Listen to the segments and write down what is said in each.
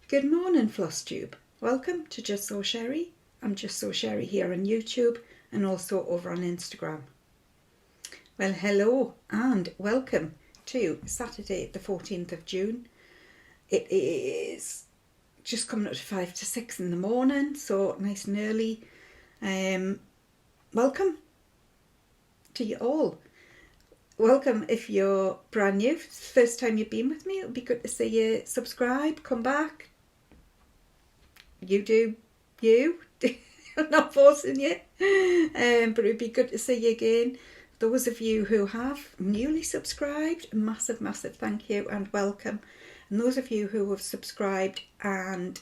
Good morning, Flosstube. Welcome to Justsewsherrie. I'm Justsewsherrie here on YouTube and also over on Instagram. Well, hello and welcome to Saturday the 14th of June. It is just coming up to 5 to 6 in the morning, so nice and early. Welcome to you all. Welcome if you're brand new, first time you've been with me. It would be good to see you subscribe, come back. You do you. I'm not forcing you, but it'd be good to see you again. Those of you who have newly subscribed, massive thank you and welcome. And those of you who have subscribed and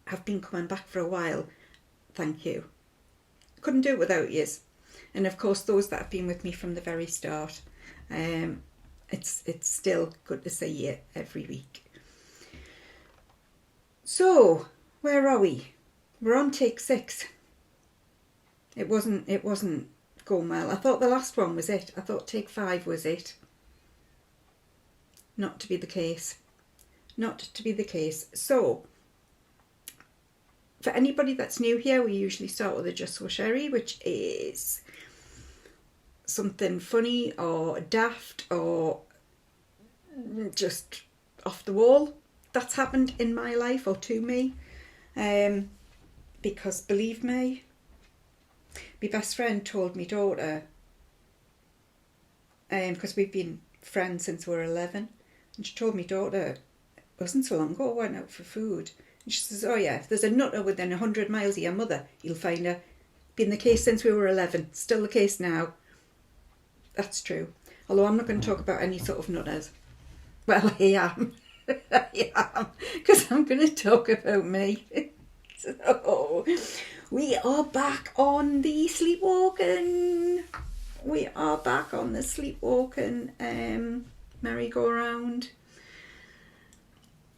have been coming back for a while, thank you. Couldn't do it without yous. And of course those that have been with me from the very start. It's still good to see you every week. So where are we? We're on take 6. It wasn't going well. I thought the last one was it. I thought take 5 was it. Not to be the case. Not to be the case. So for anybody that's new here, we usually start with a Justsewsherrie, which is something funny or daft or just off the wall that's happened in my life or to me. Because believe me, my best friend told me daughter, because we've been friends since we were 11, and she told me daughter, it wasn't so long ago, I went out for food, and she says, oh yeah, if there's a nutter within 100 miles of your mother, you'll find her. Been the case since we were 11, still the case now. That's true. Although I'm not going to talk about any sort of nutters. Well, I am. I am. Because I'm going to talk about me. So, we are back on the sleepwalking. We are back on the sleepwalking merry-go-round.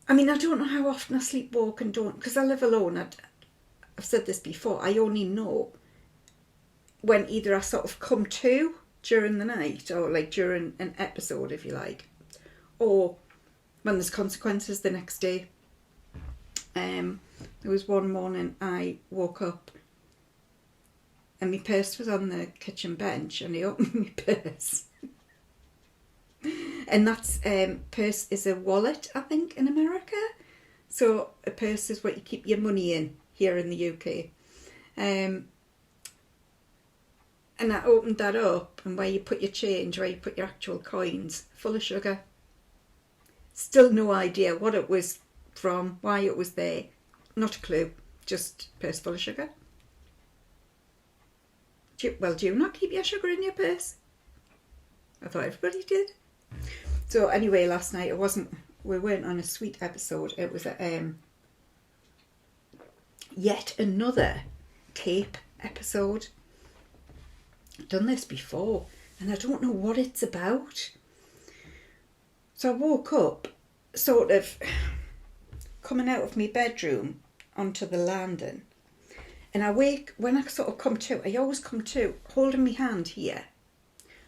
I mean, I don't know how often I sleepwalk and don't, because I live alone. I've said this before. I only know when either I sort of come to during the night, or like during an episode, if you like, or when there's consequences the next day. There was one morning I woke up and my purse was on the kitchen bench, and I opened my purse. And that's purse is a wallet, I think, in America. So a purse is what you keep your money in here in the UK. And I opened that up, and where you put your change, where you put your actual coins, full of sugar. Still no idea what it was from, why it was there. Not a clue. Just purse full of sugar. Do you not keep your sugar in your purse? I thought everybody did. So anyway, last night we weren't on a sweet episode. It was yet another Cape episode. I've done this before and I don't know what it's about. So I woke up sort of coming out of my bedroom onto the landing, and I wake, when I sort of come to, I always come to holding my hand here.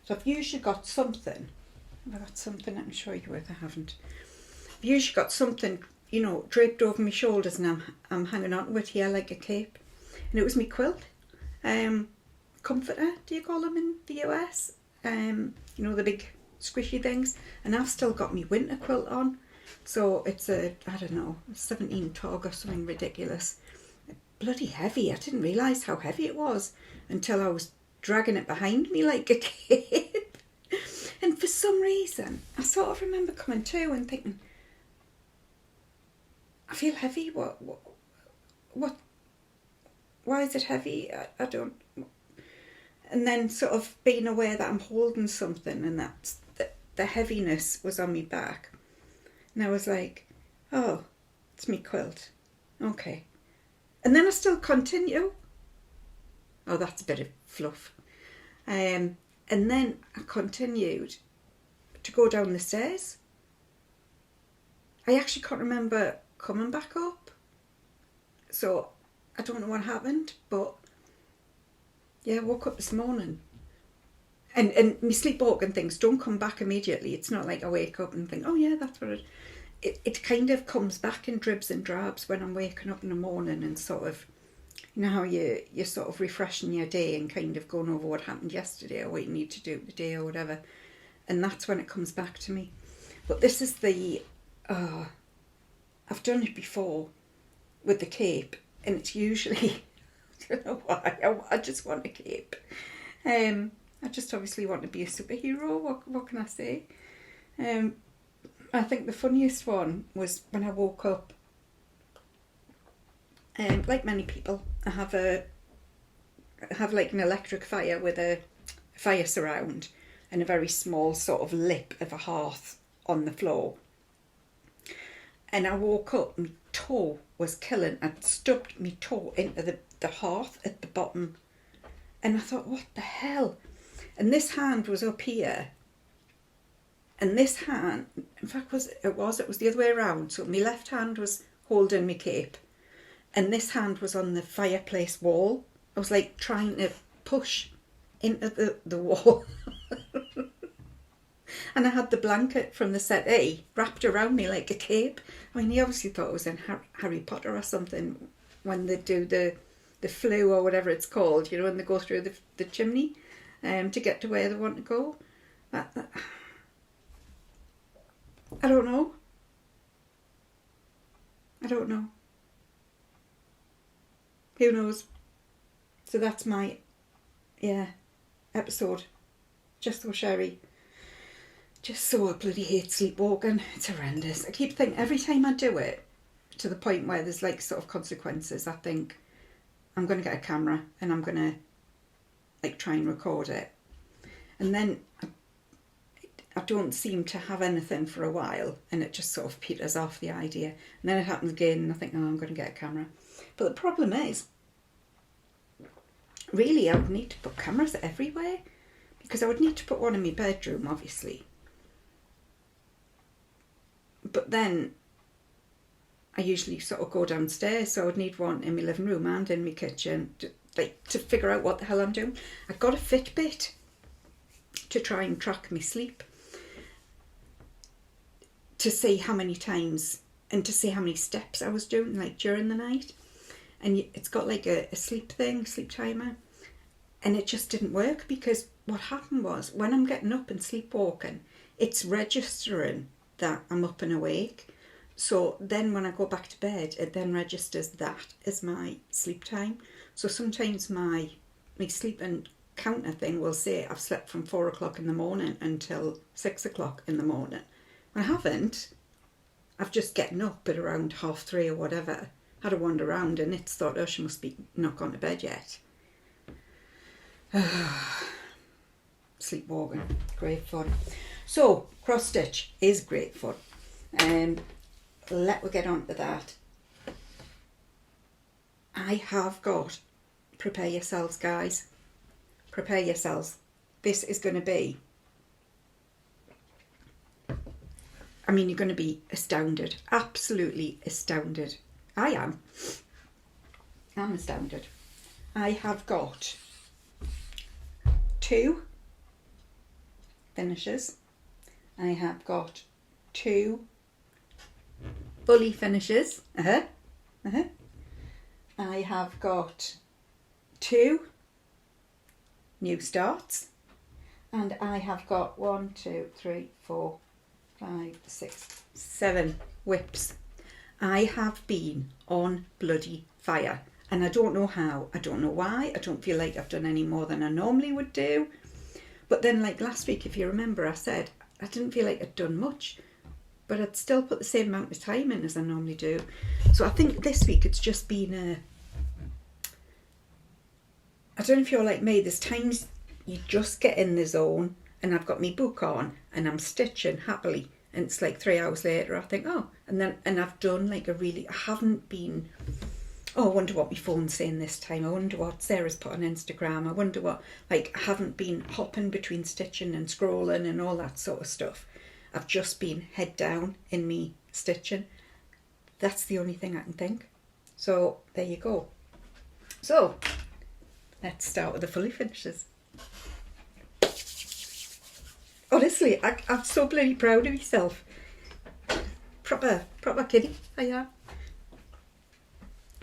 So I've usually got something, I can show you if I haven't. I've usually got something, draped over my shoulders, and I'm hanging on to it here like a cape. And it was my quilt. Comforter, do you call them in the US? The big squishy things. And I've still got my winter quilt on. So it's a 17 tog or something ridiculous. Bloody heavy. I didn't realise how heavy it was until I was dragging it behind me like a cape. And for some reason, I sort of remember coming to and thinking, I feel heavy. What? Why is it heavy? I don't. And then sort of being aware that I'm holding something, and that the heaviness was on my back. And I was like, oh, it's me quilt. Okay. And then I still continue. Oh, that's a bit of fluff. And then I continued to go down the stairs. I actually can't remember coming back up. So I don't know what happened, but yeah, I woke up this morning. And my sleepwalking things don't come back immediately. It's not like I wake up and think, oh yeah, that's what it... it kind of comes back in dribs and drabs when I'm waking up in the morning and sort of, you know how you're sort of refreshing your day and kind of going over what happened yesterday or what you need to do today or whatever. And that's when it comes back to me. But this is I've done it before with the cape, and it's usually, I don't know why, I just want a cape. I just obviously want to be a superhero, what can I say? I think the funniest one was when I woke up. Like many people, I have like an electric fire with a fire surround and a very small sort of lip of a hearth on the floor. And I woke up, my toe was killing. I'd stubbed my toe into the hearth at the bottom. And I thought, what the hell? And this hand was up here. And this hand, in fact, it was the other way around. So my left hand was holding my cape. And this hand was on the fireplace wall. I was like trying to push into the wall. And I had the blanket from the settee wrapped around me like a cape. I mean, he obviously thought it was in Harry Potter or something when they do the flue or whatever it's called, you know, when they go through the chimney to get to where they want to go. I don't know. I don't know. Who knows? So that's my, episode. Justsewsherrie. Just so I bloody hate sleepwalking. It's horrendous. I keep thinking, every time I do it, to the point where there's like sort of consequences, I think I'm going to get a camera and I'm going to like try and record it. And then I don't seem to have anything for a while and it just sort of peters off, the idea. And then it happens again and I think, oh, I'm going to get a camera. But the problem is, really I would need to put cameras everywhere, because I would need to put one in my bedroom, obviously. But then I usually sort of go downstairs, so I would need one in my living room and in my kitchen to figure out what the hell I'm doing. I got a Fitbit to try and track my sleep, to see how many times and to see how many steps I was doing like during the night. And it's got like a sleep timer, and it just didn't work, because what happened was, when I'm getting up and sleepwalking, it's registering that I'm up and awake. So then when I go back to bed, it then registers that as my sleep time. So sometimes my sleeping counter thing will say I've slept from 4 o'clock in the morning until 6 o'clock in the morning. I haven't. I've just getting up at around 3:30 or whatever, had a wander around, and it's thought, oh, she must be not gone to bed yet. Sleepwalking, great fun. So cross stitch is great fun. Let me get on to that. I have got, prepare yourselves guys, prepare yourselves. This is going to be, I mean, you're going to be astounded, absolutely astounded. I'm astounded. I have got 2 finishes. I have got 2 bully finishes. I have got 2 new starts, and I have got 1, 2, 3, 4, 5, 6, 7 whips. I have been on bloody fire, and I don't know how, I don't know why. I don't feel like I've done any more than I normally would do. But then, like last week, if you remember, I said I didn't feel like I'd done much, but I'd still put the same amount of time in as I normally do. So I think this week it's just been I don't know if you're like me, there's times you just get in the zone, and I've got my book on and I'm stitching happily, and it's like 3 hours later I think, oh, and I've done like I haven't been, oh, I wonder what my phone's saying this time, I wonder what Sarah's put on Instagram, I wonder what, like, I haven't been hopping between stitching and scrolling and all that sort of stuff. I've just been head down in me stitching. That's the only thing I can think. So there you go. So let's start with the fully finishes. Honestly, I'm so bloody proud of myself. proper kiddie, I am.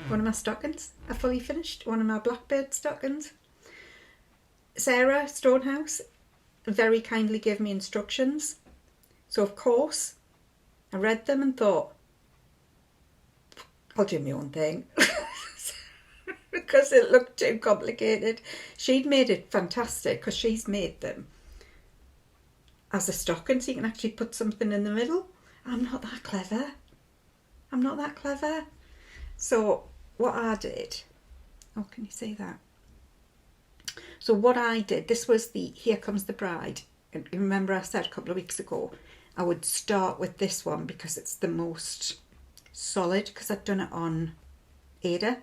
One of my stockings, I fully finished. One of my Blackbird stockings. Sarah, Stonehouse, very kindly gave me instructions. So of course, I read them and thought, I'll do my own thing. Because it looked too complicated. She'd made it fantastic because she's made them as a stocking, so you can actually put something in the middle. I'm not that clever. I'm not that clever. So what I did, oh, can you see that? So what I did, this was the Here Comes the Bride. And remember I said a couple of weeks ago, I would start with this one because it's the most solid, because I'd done it on Ada,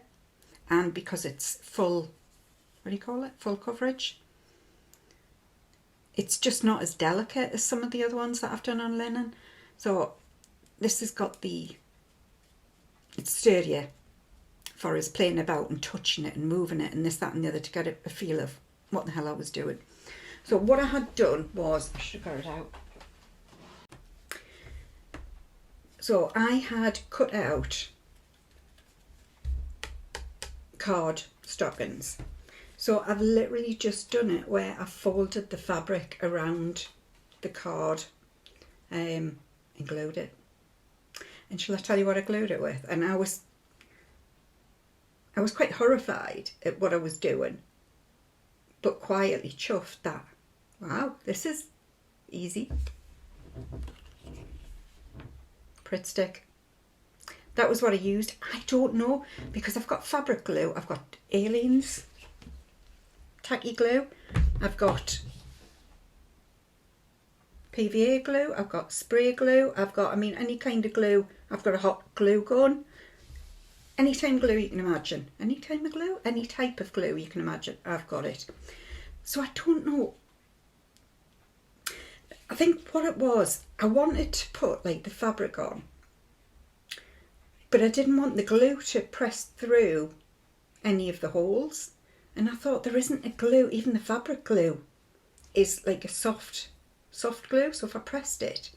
and because it's full, what do you call it? Full coverage. It's just not as delicate as some of the other ones that I've done on linen. So this has got the, it's sturdier for us playing about and touching it and moving it and this, that and the other to get a feel of what the hell I was doing. So what I had done was, I should have got it out. So I had cut out card stockings. So I've literally just done it where I folded the fabric around the card and glued it. And shall I tell you what I glued it with? And I was quite horrified at what I was doing, but quietly chuffed that, wow, this is easy. Pritt stick. That was what I used. I don't know, because I've got fabric glue, I've got Aliens tacky glue, I've got PVA glue, I've got spray glue, I've got, I mean, any kind of glue. I've got a hot glue gun. Any type of glue you can imagine. Any type of glue? Any type of glue you can imagine. I've got it. So I don't know. I think what it was, I wanted to put like the fabric on, but I didn't want the glue to press through any of the holes. And I thought, there isn't a glue, even the fabric glue is like a soft glue. So if I pressed it,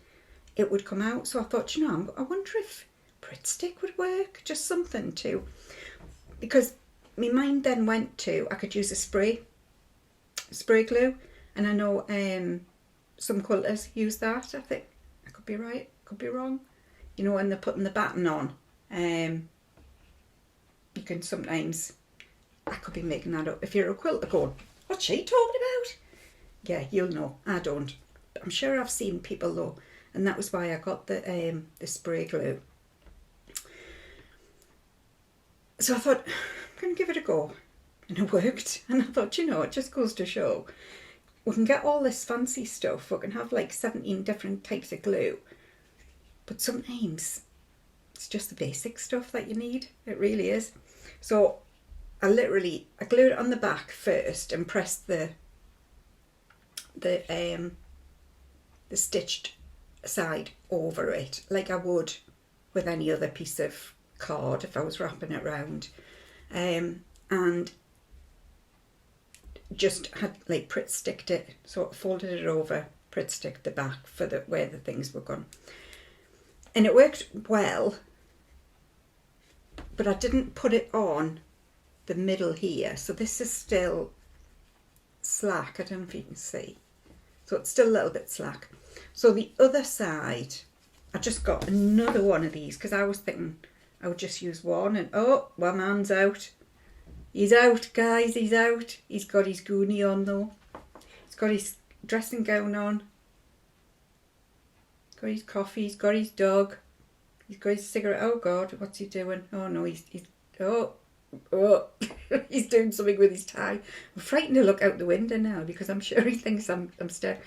it would come out. So I thought, you know, I wonder if Pritt stick would work, just something to, because my mind then went to, I could use a spray glue, and I know some quilters use that. I think I could be right, could be wrong. You know, when they're putting the batten on, you can sometimes, I could be making that up. If you're a quilter going, what's she talking about? Yeah, you'll know. I don't. I'm sure I've seen people though, and that was why I got the spray glue. So I thought, I'm going to give it a go. And it worked. And I thought, you know, it just goes to show, we can get all this fancy stuff. We can have like 17 different types of glue. But sometimes it's just the basic stuff that you need. It really is. So I glued it on the back first and pressed the stitched side over it, like I would with any other piece of card if I was wrapping it round, and just had like Pritt sticked it, so I folded it over, Pritt sticked the back for the where the things were gone, and it worked well. But I didn't put it on the middle here, so this is still slack. I don't know if you can see, so it's still a little bit slack. So the other side, I just got another one of these because I was thinking I would just use one, and oh, one man's out. He's out, guys, he's out. He's got his goonie on though. He's got his dressing gown on. He's got his coffee, he's got his dog. He's got his cigarette. Oh God, what's he doing? Oh no, he's he's doing something with his tie. I'm frightened to look out the window now because I'm sure he thinks I'm staring.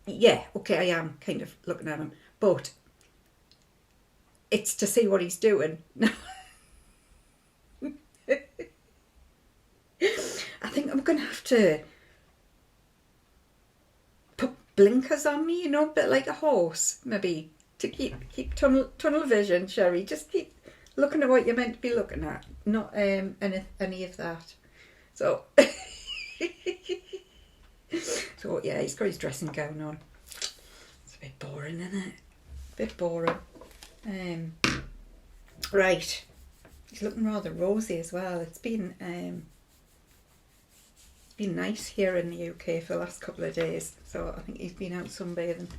Yeah, okay, I am kind of looking at him, but it's to see what he's doing. I think I'm going to have to put blinkers on me, you know, a bit like a horse, maybe, to keep tunnel vision, Sherrie. Just keep looking at what you're meant to be looking at, not any of that. So, so yeah, he's got his dressing gown on. It's a bit boring, isn't it? A bit boring. Right, he's looking rather rosy as well. It's been nice here in the UK for the last couple of days, so I think he's been out sunbathing.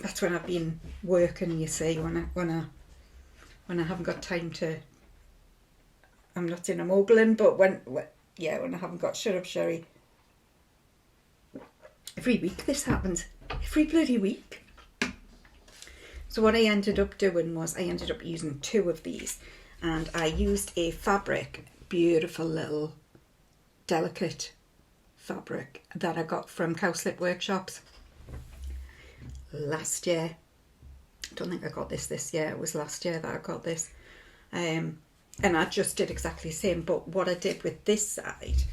That's when I've been working, you see, when I haven't got time to. I'm not saying I'm ogling, but when I haven't got shut up, Sherrie. Every week this happens. Every bloody week. So what I ended up doing was I ended up using 2 of these, and I used a fabric, beautiful little delicate fabric that I got from Cowslip Workshops last year. I don't think I got this year. It was last year that I got this. And I just did exactly the same, but what I did with this side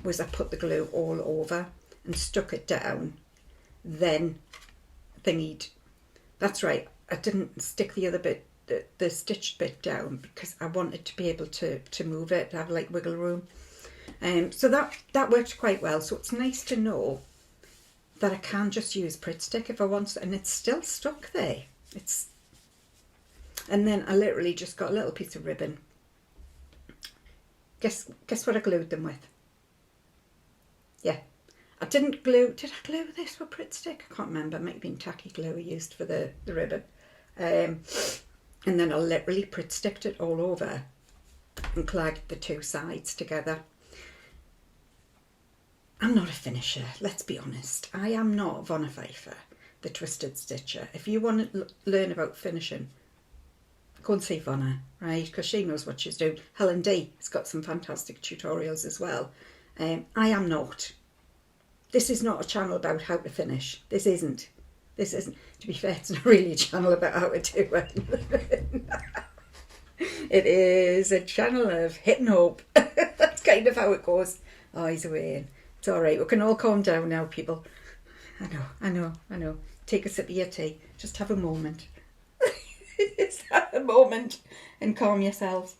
was I put the glue all over and stuck it down, then thingied. That's right, I didn't stick the other bit, the stitched bit down, because I wanted to be able to move it, to have like wiggle room. So that worked quite well. So it's nice to know that I can just use Pritt Stick if I want to, and it's still stuck there. And then I literally just got a little piece of ribbon. Guess what I glued them with? Yeah, I didn't glue. Did I glue this with Pritt Stick? I can't remember. It might have been tacky glue I used for the ribbon. And then I literally Pritt Sticked it all over and clagged the 2 sides together. I'm not a finisher, let's be honest. I am not Vonna Pfeiffer, the Twisted Stitcher. If you want to learn about finishing, go and see Vonna, right? Because she knows what she's doing. Helen D has got some fantastic tutorials as well. I am not. This is not a channel about how to finish. This isn't. To be fair, it's not really a channel about how to do it. It is a channel of hit and hope. That's kind of how it goes. Oh, he's away. It's all right. We can all calm down now, people. I know. Take a sip of your tea. Just have a moment. Just have a moment and calm yourselves.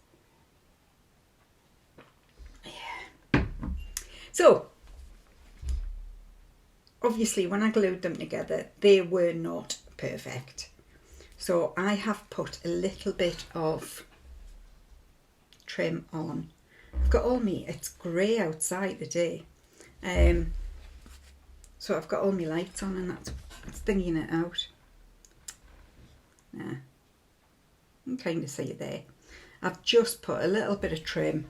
Yeah. So, obviously, when I glued them together, they were not perfect. So I have put a little bit of trim on. I've got all me, it's grey outside today. So I've got all my lights on and that's thinking it out. Yeah, you can kind of see it there. I've just put a little bit of trim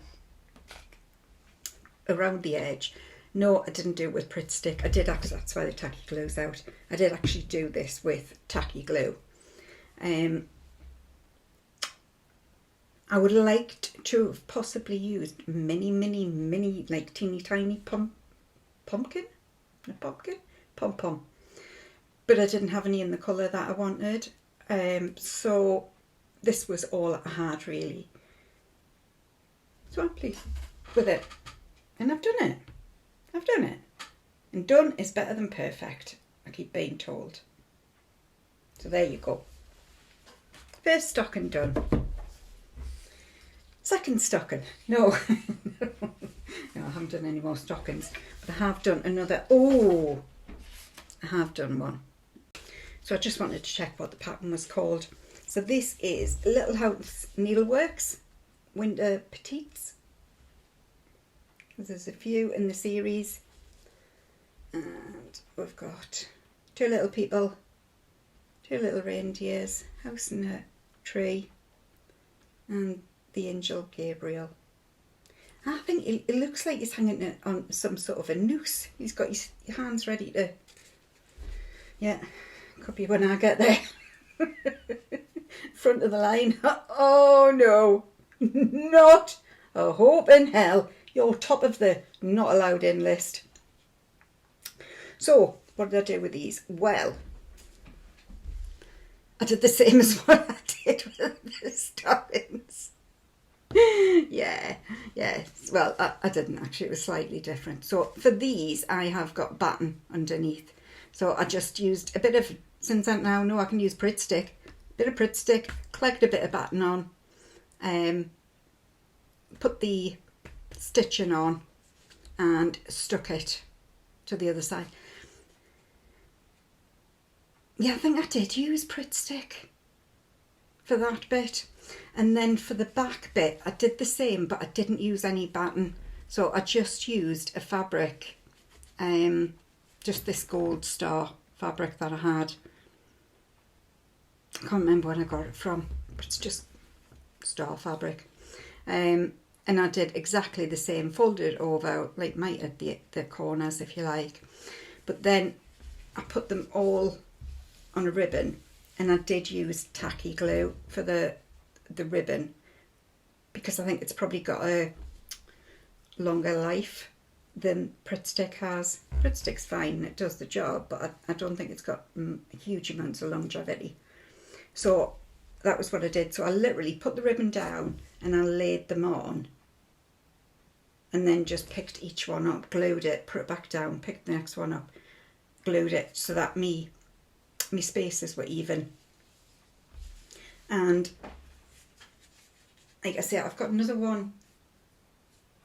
around the edge. No, I didn't do it with Pritt Stick. I did actually, that's why the tacky glue's out. I did actually do this with tacky glue. I would have liked to have possibly used mini, like teeny tiny pumpkin. But I didn't have any in the colour that I wanted. So this was all I had really. So I'm pleased with it. And I've done it. And done is better than perfect, I keep being told. So there you go. First stocking done. Second stocking. No. No, I haven't done any more stockings. But I have done another. Oh, I have done one. So I just wanted to check what the pattern was called. So this is Little House Needleworks Winter Petites. There's a few in the series. And we've got 2 little people, 2 little reindeers, house and a tree, and the angel Gabriel. I think it looks like he's hanging it on some sort of a noose. He's got his hands ready to, yeah, could be when I get there. Front of the line. Oh no, not a hope in hell. You're top of the not allowed in list. So, what did I do with these? Well, I did the same as what I did with the stockings. Yeah. Well, I didn't actually. It was slightly different. So, for these, I have got batten underneath. So, I just used a bit of, since I now know I can use Pritt Stick, clagged a bit of batten on, put the stitching on, and stuck it to the other side. yeah, I think I did use Pritt Stick for that bit. And then for the back bit, I did the same, but I didn't use any batten. So I just used a fabric, just this Gold Star fabric that I had. I can't remember where I got it from, but it's just Star fabric. And I did exactly the same, folded it over, like might at the corners if you like. But then I put them all on a ribbon, and I did use tacky glue for the ribbon, because I think it's probably got a longer life than Pritt Stick has. Pritt Stick's fine, it does the job, but I don't think it's got huge amounts of longevity. So that was what I did. So I literally put the ribbon down and I laid them on, and then just picked each one up, glued it, put it back down, picked the next one up, glued it, so that me spaces were even. And like I say, I've got another one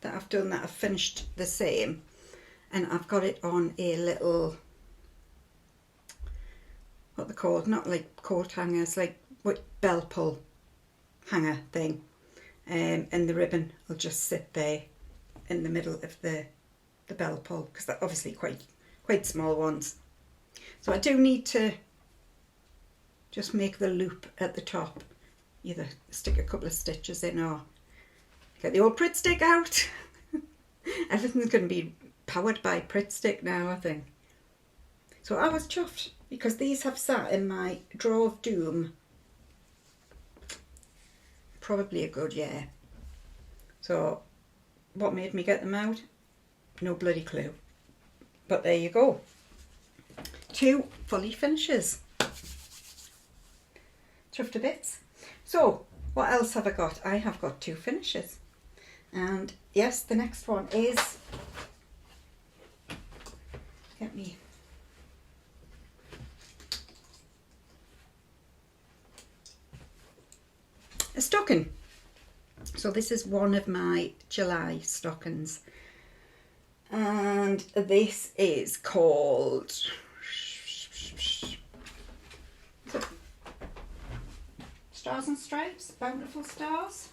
that I've done that I've finished the same, and I've got it on a little, what they're called, not like coat hangers, like what, bell pull hanger thing, and the ribbon will just sit there in the middle of the bell pull, because they're obviously quite small ones. So I do need to just make the loop at the top, either stick a couple of stitches in or get the old Pritt Stick out. Everything's going to be powered by Pritt Stick now, I think. So I was chuffed, because these have sat in my drawer of doom probably a good year. So what made me get them out? No bloody clue. But there you go. 2 fully finishes. Chuffed to bits. So what else have I got? I have got 2 finishes. And yes, the next one is, get me, a stocking. So this is one of my July stockings, and this is called Stars and Stripes, Bountiful Stars.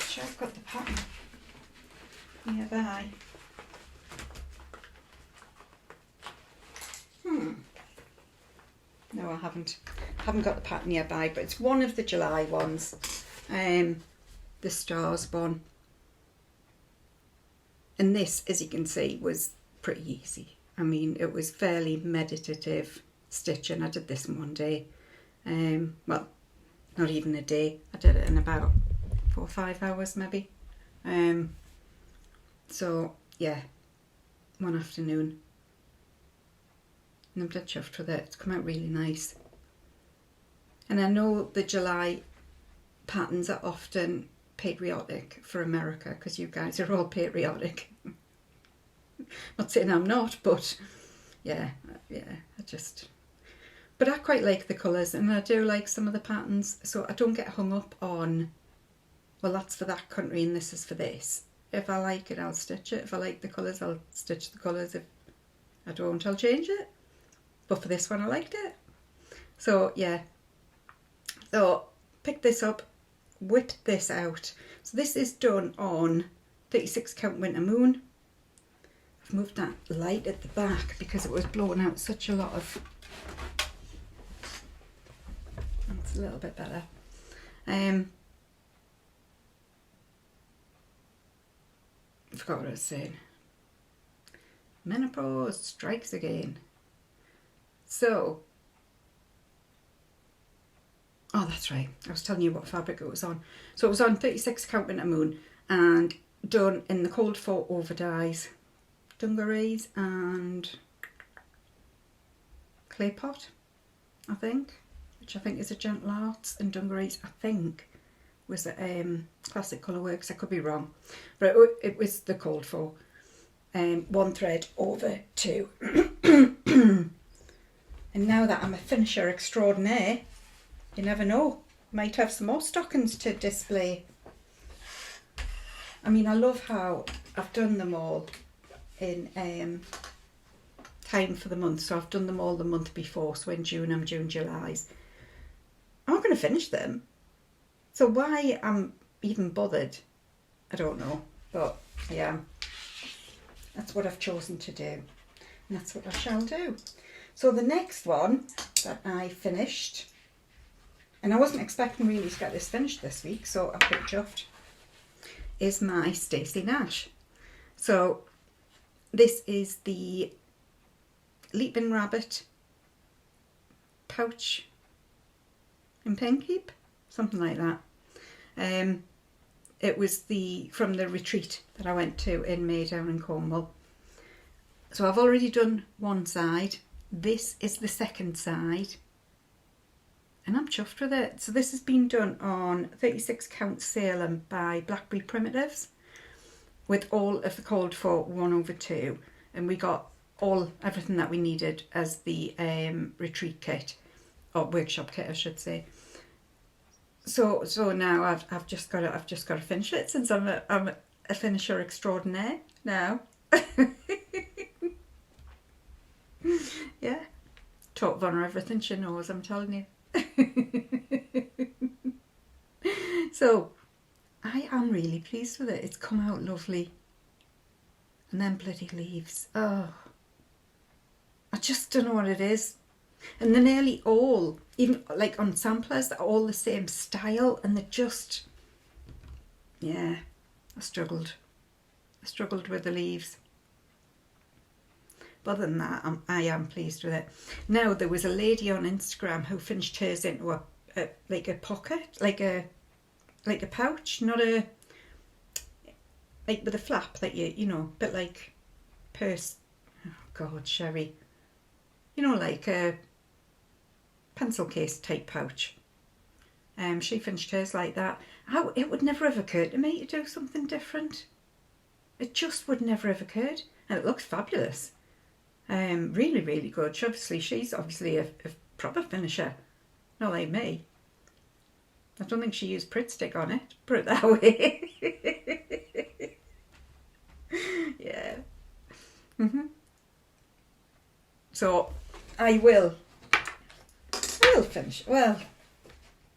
Sure, I've got the pattern nearby. No, I haven't got the pattern nearby, but it's one of the July ones, the Stars one. And this, as you can see, was pretty easy. I mean, it was fairly meditative stitching. I did this in one day. Well, not even a day. I did it in about 4 or 5 hours maybe. So yeah, one afternoon. And I'm dead chuffed with it. It's come out really nice. And I know the July patterns are often patriotic for America, because you guys are all patriotic. Not saying I'm not, but yeah, but I quite like the colours, and I do like some of the patterns, so I don't get hung up on, well, that's for that country and this is for this. If I like it, I'll stitch it. If I like the colours, I'll stitch the colours. If I don't, I'll change it. But for this one, I liked it. So yeah, so picked this up, whipped this out. So this is done on 36 count Winter Moon. I've moved that light at the back because it was blowing out such a lot of, that's a little bit better. I forgot what I was saying. Menopause strikes again. So, oh, that's right, I was telling you what fabric it was on. So it was on 36 count Winter Moon and done in the Cold for over dyes, dungarees and clay pot, I think, which I think is a Gentle Arts, and dungarees I think was a Classic Colourworks. I could be wrong, but it was the Cold for, 1 thread over 2. And now that I'm a finisher extraordinaire, you never know, might have some more stockings to display. I mean, I love how I've done them all in time for the month, so I've done them all the month before. So in June I'm June, July's. I'm not going to finish them. So why I'm even bothered, I don't know. But yeah, that's what I've chosen to do. And that's what I shall do. So the next one that I finished, and I wasn't expecting really to get this finished this week, so I'm pretty chuffed, is my Stacy Nash. So this is the Leaping Rabbit pouch in Pinkeep, something like that. It was from the retreat that I went to in May down in Cornwall. So I've already done one side. This is the second side. And I'm chuffed with it. So this has been done on 36 count Salem by Blackbird Primitives with all of the called for 1/2. And we got everything that we needed as the retreat kit, or workshop kit I should say. So now I've just got to finish it, since I'm a finisher extraordinaire now. Yeah, taught Vonner everything she knows, I'm telling you. So I am really pleased with it. It's come out lovely. And then bloody leaves. Oh, I just don't know what it is. And they're nearly all, even like on samplers, they're all the same style, and they're just, yeah, I struggled with the leaves. But other than that, I am pleased with it. Now, there was a lady on Instagram who finished hers into a like a pocket, like a pouch, not like with a flap that you know, a bit like purse. Oh God, Sherrie. You know, like a pencil case type pouch. She finished hers like that. It would never have occurred to me to do something different. It just would never have occurred. And it looks fabulous. Really, really good. She's obviously a proper finisher. Not like me. I don't think she used Pritt stick on it, put it that way. Yeah. So I will finish. Well,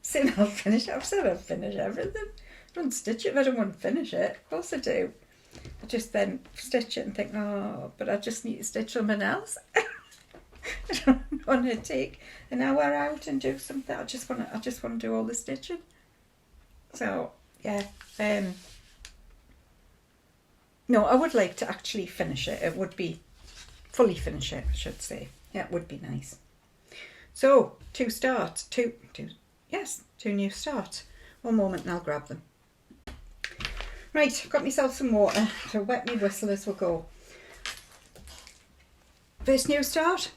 soon I'll finish. I've said I'll finish everything. I don't stitch it if I don't want to finish it. Of course I do. I just then stitch it and think, oh, but I just need to stitch something else. I don't want to take an hour out and do something. I just want to do all the stitching. So yeah, no, I would like to actually finish it. It would be fully finish it, I should say. Yeah, it would be nice. So two new starts. One moment and I'll grab them. Right, I've got myself some water to wet my whistle as we'll go. First new start,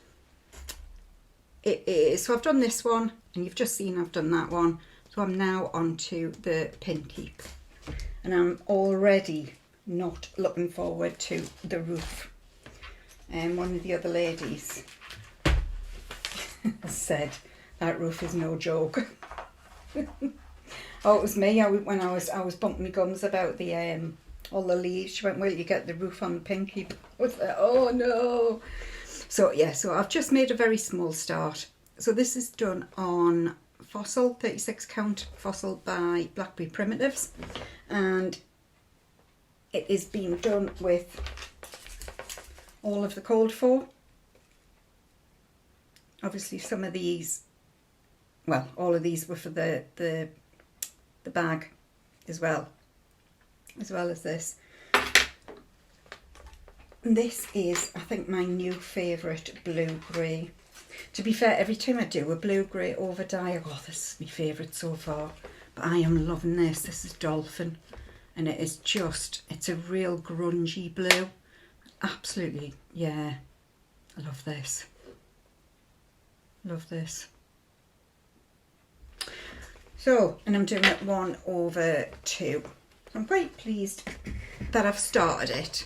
it is, so I've done this one, and you've just seen I've done that one. So I'm now on to the Pinkeep, and I'm already not looking forward to the roof. And one of the other ladies said that roof is no joke. Oh, it was me. When I was bumping my gums about the all the leaves. She went, "Will you get the roof on the Pinkeep?" I was like, "Oh no!" So yeah, so I've just made a very small start. So this is done on Fossil, 36 count Fossil by Blackbird Primitives, and it is being done with all of the called for. Obviously, some of these, well, all of these were for the bag as well as this. And this is, I think, my new favourite blue grey. To be fair, every time I do a blue grey over dye, oh, this is my favourite so far. But I am loving this. This is Dolphin, and it is just, it's a real grungy blue. Absolutely, yeah. I love this. Love this. So, and I'm doing it 1/2. I'm quite pleased that I've started it.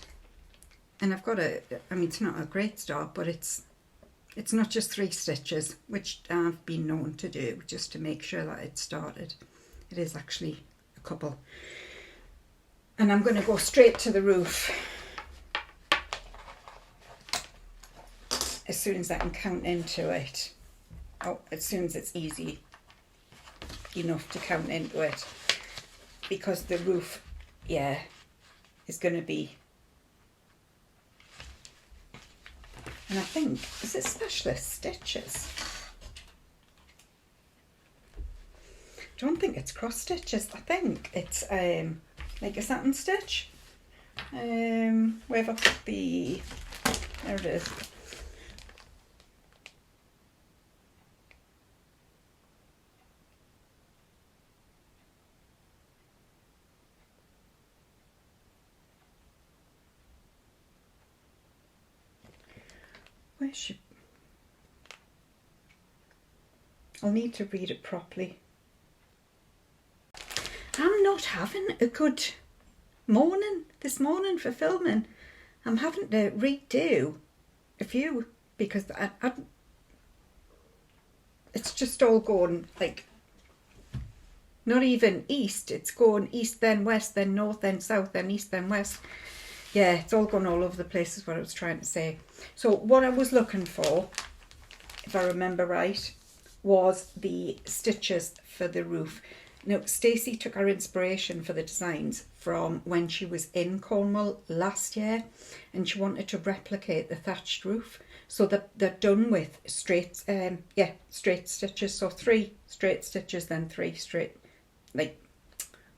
And I've got I mean, it's not a great start, but it's not just 3 stitches, which I've been known to do, just to make sure that it's started. It is actually a couple. And I'm going to go straight to the roof. as soon as I can count into it, as soon as it's easy enough to count into it, because the roof, yeah, is going to be, and I think, is it specialist stitches? I don't think it's cross stitches. I think it's like a satin stitch. Where have I put the, there it is. Where's she? I'll need to read it properly. I'm not having a good morning this morning for filming. I'm having to redo a few because it's just all going like, not even east, it's going east then west then north then south then east then west. Yeah, it's all gone all over the place is what I was trying to say. So what I was looking for, if I remember right, was the stitches for the roof. Now, Stacy took her inspiration for the designs from when she was in Cornwall last year, and she wanted to replicate the thatched roof. So they're done with straight stitches. So 3 straight stitches, then 3 straight, like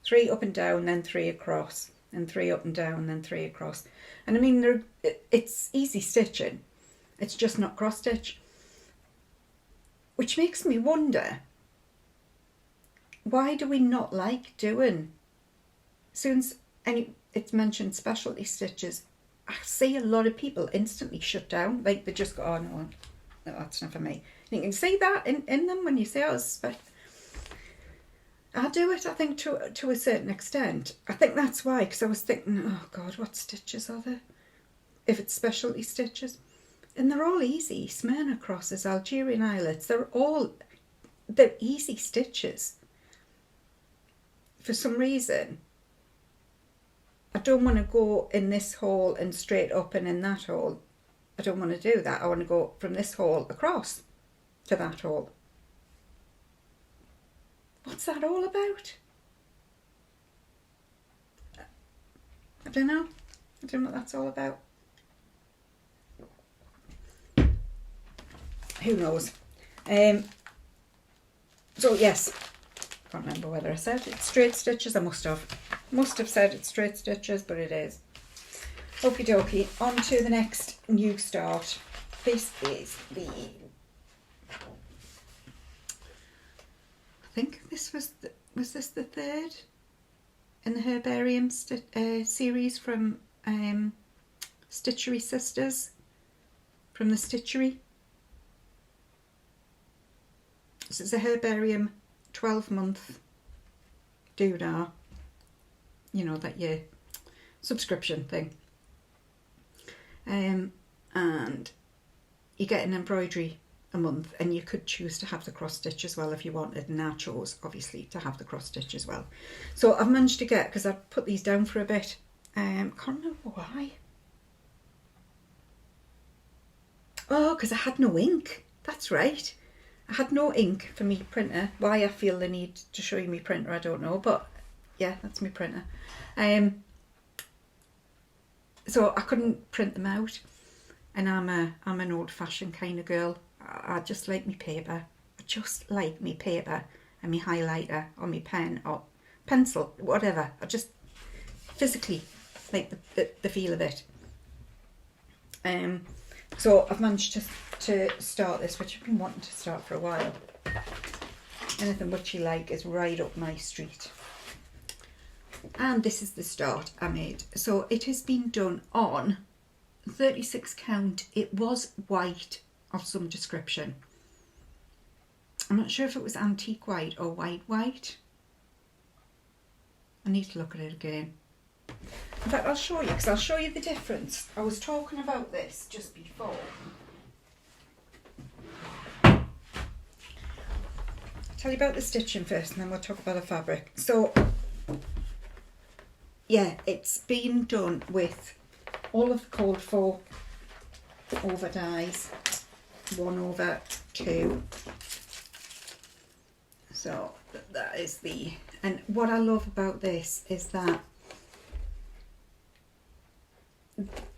3 up and down, then 3 across, and 3 up and down, then 3 across. And I mean, it's easy stitching. It's just not cross stitch, which makes me wonder, why do we not like doing, as soon as it's mentioned specialty stitches, I see a lot of people instantly shut down, like they just go, oh no, that's not for me. And you can see that in them when you say, oh, I do it, I think, to a certain extent. I think that's why, because I was thinking, oh God, what stitches are there? If it's specialty stitches. And they're all easy. Smyrna crosses, Algerian eyelets, they're easy stitches. For some reason, I don't want to go in this hole and straight up and in that hole. I don't want to do that. I want to go from this hole across to that hole. What's that all about? I don't know. I don't know what that's all about. Who knows? So yes, I can't remember whether I said it's straight stitches. I must have said it's straight stitches, but it is. Okie dokie, on to the next new start. This is the, I think this was this the 3rd in the Herbarium series from Stichery Sisters, from the Stichery. This is a Herbarium 12-month doodah, you know, that your subscription thing. And you get an embroidery a month, and you could choose to have the cross stitch as well if you wanted, and I chose obviously to have the cross stitch as well. So I've managed to get, because I've put these down for a bit, can't remember why. Oh, because I had no ink, that's right. I had no ink for me printer. Why I feel the need to show you my printer, I don't know, but yeah, that's my printer. So I couldn't print them out, and I'm an old-fashioned kind of girl. I just like me paper. I just like me paper and me highlighter or me pen or pencil, whatever. I just physically like the feel of it. So I've managed to start this, which I've been wanting to start for a while. Anything witchy like is right up my street. And this is the start I made. So it has been done on 36 count. It was white of some description. I'm not sure if it was antique white or white. I need to look at it again. In fact, I'll show you, because I'll show you the difference. I was talking about this just before. I'll tell you about the stitching first, and then we'll talk about the fabric. So yeah, it's been done with all of the called for over dyes. 1/2. So that is the, and what I love about this is that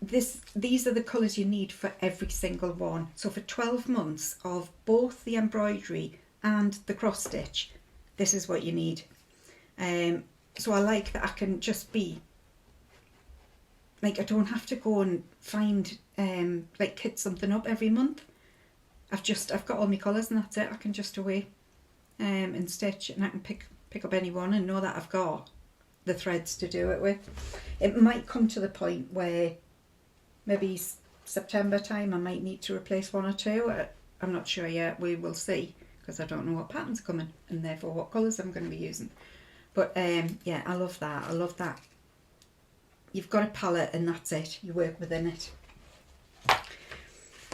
these are the colours you need for every single one. So for 12 months of both the embroidery and the cross stitch, this is what you need. So I like that I can just be like, I don't have to go and find like kit something up every month. I've got all my colours and that's it. I can just away and stitch, and I can pick up any one and know that I've got the threads to do it with. It might come to the point where maybe September time I might need to replace 1 or 2. I'm not sure yet. We will see, because I don't know what patterns are coming and therefore what colours I'm going to be using. But yeah, I love that. I love that. You've got a palette and that's it. You work within it.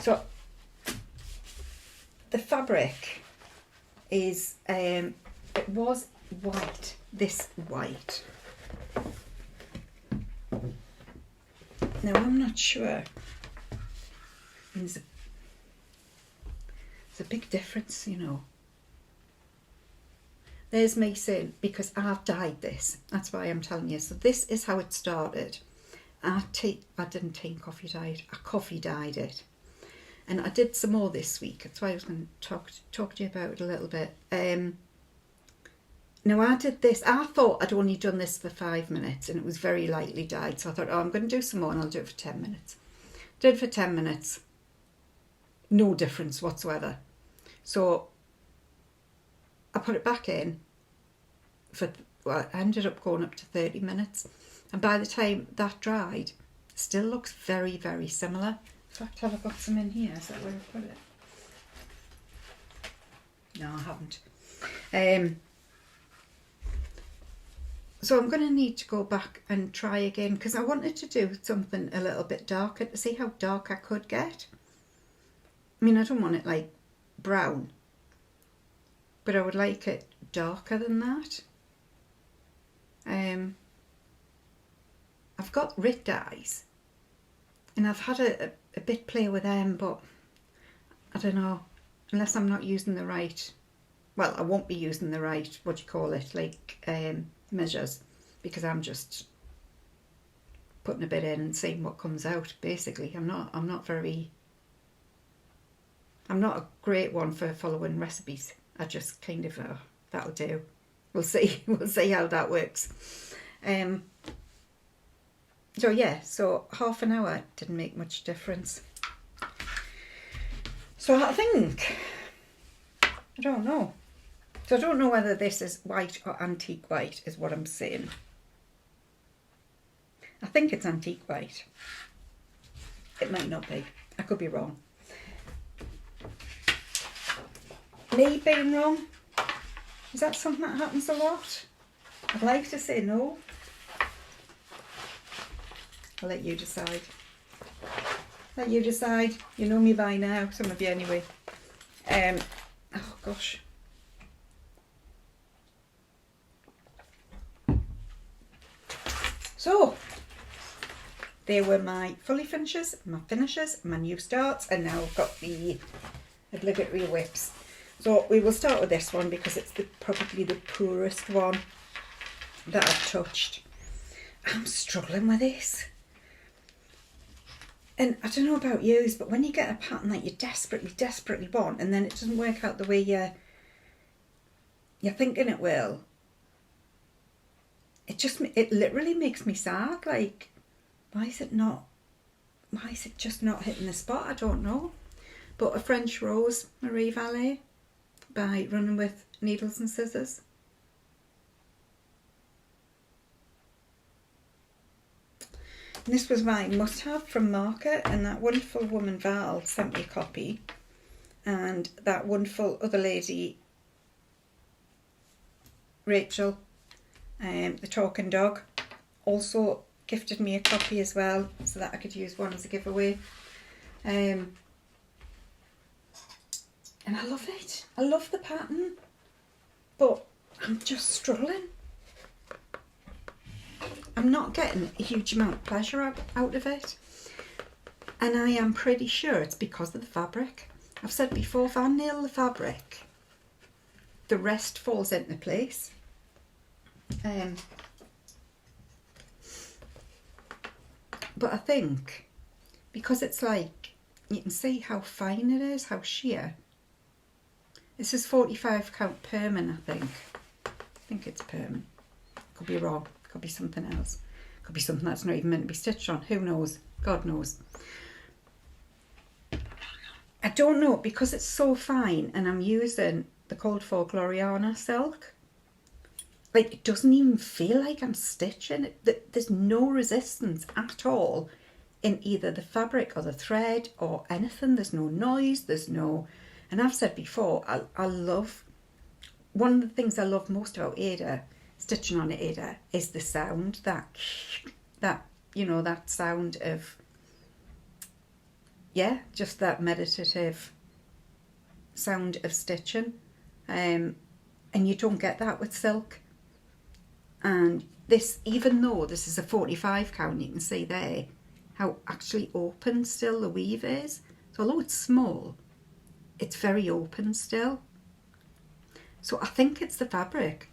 So the fabric is, it was white, this white. Now I'm not sure. There's a big difference, you know. There's me saying, because I've dyed this, that's why I'm telling you. So this is how it started. I didn't coffee dyed, I coffee dyed it. And I did some more this week. That's why I was going to talk to you about it a little bit. Now I did this, I thought I'd only done this for 5 minutes and it was very lightly dyed. So I thought, oh, I'm going to do some more and I'll do it for 10 minutes. Did it for 10 minutes. No difference whatsoever. So I put it back in for, well, I ended up going up to 30 minutes. And by the time that dried, it still looks very, very similar. In fact, have I got some in here? Is that where I put it? No, I haven't. So I'm going to need to go back and try again, because I wanted to do something a little bit darker to see how dark I could get. I mean, I don't want it like brown, but I would like it darker than that. I've got Rit dyes and I've had a bit play with them, but I don't know, unless I'm not using the right, well, I won't be using the right, what do you call it, like measures, because I'm just putting a bit in and seeing what comes out. Basically, I'm not a great one for following recipes. I just kind of, that'll do. We'll see. We'll see how that works. So yeah, so half an hour didn't make much difference. So I think, I don't know. So I don't know whether this is white or antique white is what I'm saying. I think it's antique white. It might not be. I could be wrong. Me being wrong? Is that something that happens a lot? I'd like to say no. I'll let you decide. Let you decide. You know me by now, some of you anyway. Oh gosh. So, there were my fully finishes, my finishes, my new starts, and now I've got the obligatory whips. So we will start with this one because it's probably the poorest one that I've touched. I'm struggling with this. And I don't know about yous, but when you get a pattern that you desperately, desperately want, and then it doesn't work out the way you're thinking it will, it literally makes me sad. Like, why is it just not hitting the spot? I don't know. But a French Rose, Marie Vallée, by Running with Needles and Scissors. And this was my must-have from market, and that wonderful woman Val sent me a copy, and that wonderful other lady Rachel, the talking dog, also gifted me a copy as well, so that I could use one as a giveaway. And I love it. I love the pattern, but I'm just struggling. I'm not getting a huge amount of pleasure out of it, and I am pretty sure it's because of the fabric. I've said before, if I nail the fabric, the rest falls into place. But I think because it's like, you can see how fine it is, how sheer. This is 45 count permanent, I think. I think it's permanent. Could be wrong. Could be something else. Could be something that's not even meant to be stitched on. Who knows? God knows. I don't know, because it's so fine and I'm using the called for Gloriana silk. Like, it doesn't even feel like I'm stitching. There's no resistance at all in either the fabric or the thread or anything. There's no noise, there's no... And I've said before, I love... One of the things I love most about Aida, stitching on Aida, is the sound, that you know, that sound of... Yeah, just that meditative sound of stitching. And you don't get that with silk. And this, even though this is a 45 count, you can see there how actually open still the weave is. So although it's small, it's very open still. So I think it's the fabric.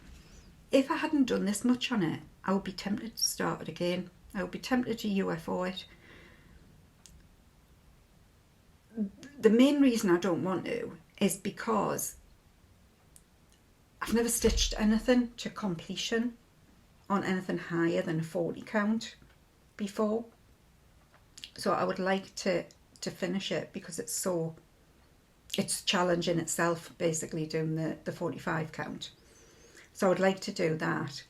If I hadn't done this much on it, I would be tempted to start it again. I would be tempted to UFO it. The main reason I don't want to is because I've never stitched anything to completion on anything higher than a 40 count before. So I would like to finish it, because it's challenging itself, basically doing the 45 count. So I would like to do that.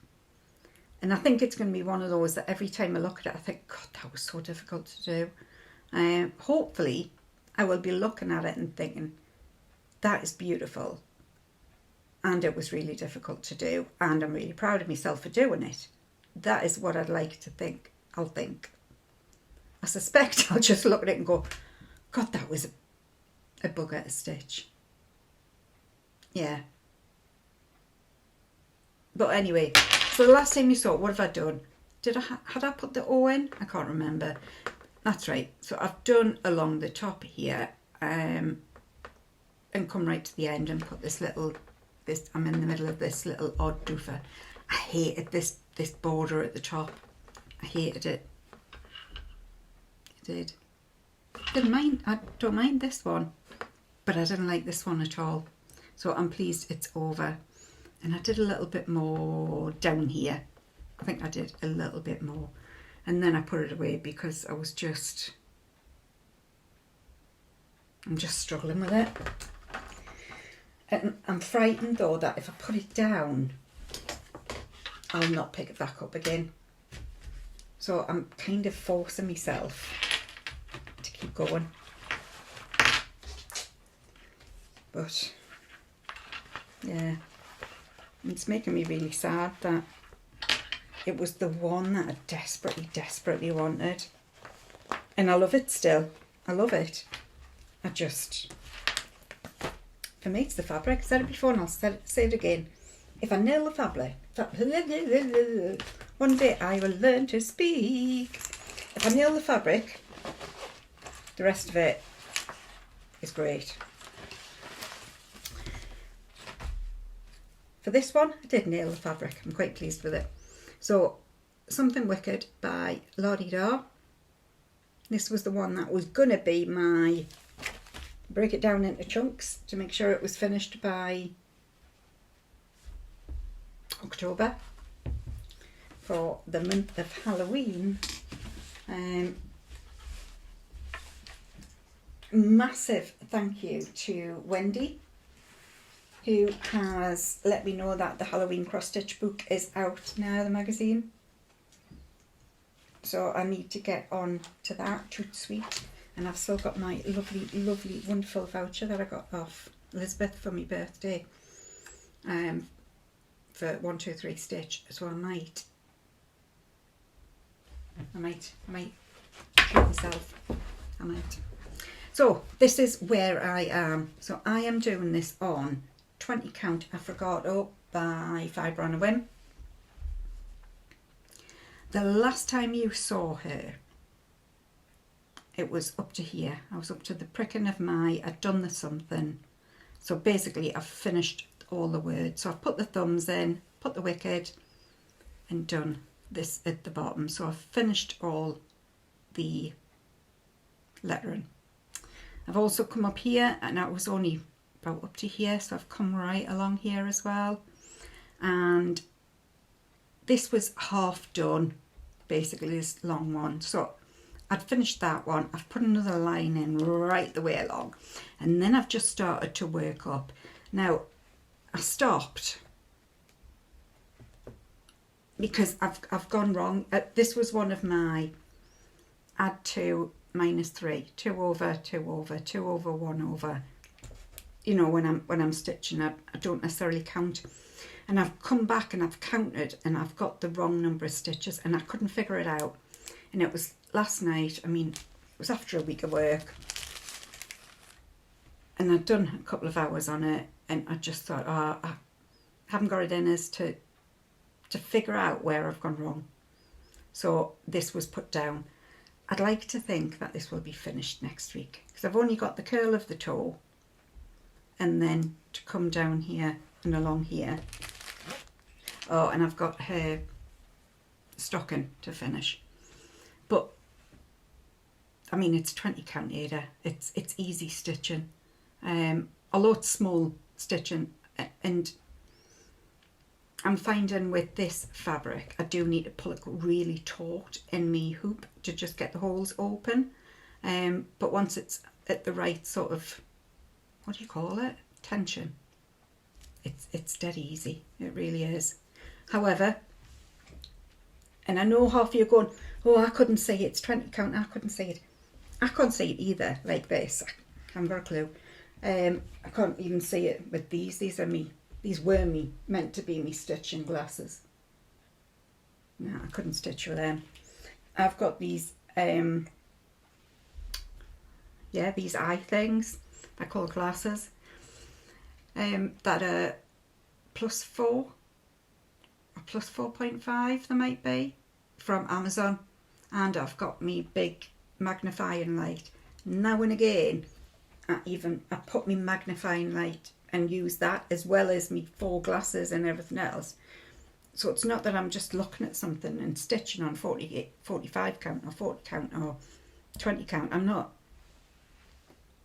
And I think it's going to be one of those that every time I look at it, I think, God, that was so difficult to do. Hopefully I will be looking at it and thinking, that is beautiful. And it was really difficult to do, and I'm really proud of myself for doing it. That is what I'd like to think. I'll think. I suspect I'll just look at it and go, God, that was a bugger to stitch. Yeah. But anyway, so the last time you saw it, what have I done? Had I put the O in? I can't remember. That's right. So I've done along the top here, and come right to the end and put this little... I'm in the middle of this little odd doofer. I hated this border at the top. I hated it. I did. I don't mind this one, but I didn't like this one at all. So I'm pleased it's over. And I did a little bit more down here. I think I did a little bit more. And then I put it away because I'm just struggling with it. And I'm frightened though that if I put it down, I'll not pick it back up again. So I'm kind of forcing myself to keep going. But yeah, it's making me really sad that it was the one that I desperately, desperately wanted. And I love it still. I love it. For me, it's the fabric. I said it before and I'll say it again. If I nail the fabric, one day I will learn to speak. If I nail the fabric, the rest of it is great. For this one, I did nail the fabric. I'm quite pleased with it. So, Something Wicked by Lottie Da. This was the one that was going to be my... break it down into chunks to make sure it was finished by October for the month of Halloween. Massive thank you to Wendy, who has let me know that the Halloween cross stitch book is out now, the magazine. So I need to get on to that, Toot Sweet. And I've still got my lovely, lovely, wonderful voucher that I got off Elizabeth for my birthday, for 123 Stitch. So I might treat myself. I might. So this is where I am. So I am doing this on 20 count Affogato by Fibre on a Whim. The last time you saw her, it was up to here. I was up to the pricking of my, I'd done the something. So basically I've finished all the words. So I've put the thumbs in, put the wicked, and done this at the bottom. So I've finished all the lettering. I've also come up here, and that was only about up to here, so I've come right along here as well. And this was half done, basically, this long one. So I'd finished that one. I've put another line in right the way along, and then I've just started to work up. Now I stopped because I've gone wrong. This was one of my add 2 minus 3, 2 over, 2 over, 2 over, 1 over. You know, when I'm stitching, I don't necessarily count. And I've come back and I've counted, and I've got the wrong number of stitches, and I couldn't figure it out. And it was last night, I mean, it was after a week of work, and I'd done a couple of hours on it, and I just thought, oh, I haven't got it in us to figure out where I've gone wrong. So this was put down. I'd like to think that this will be finished next week, because I've only got the curl of the toe, and then to come down here and along here. Oh, and I've got her stocking to finish. But I mean, it's 20 count Ada. It's easy stitching. Although it's small stitching, and I'm finding with this fabric, I do need to pull it really taut in me hoop to just get the holes open. But once it's at the right sort of, what do you call it? Tension. It's dead easy. It really is. However, and I know half of you are going, oh, I couldn't say it's 20 count. I couldn't say it. I can't say it either like this. I haven't got a clue. I can't even say it with these. These are me. These were meant to be me stitching glasses. No, I couldn't stitch with them. I've got these, these eye things. I call glasses. That are +4 or +4.5 they might be, from Amazon. And I've got me big magnifying light. Now and again I put me magnifying light and use that as well as me 4 glasses and everything else. So it's not that I'm just looking at something and stitching on 45 count or 40 count or 20 count. I'm not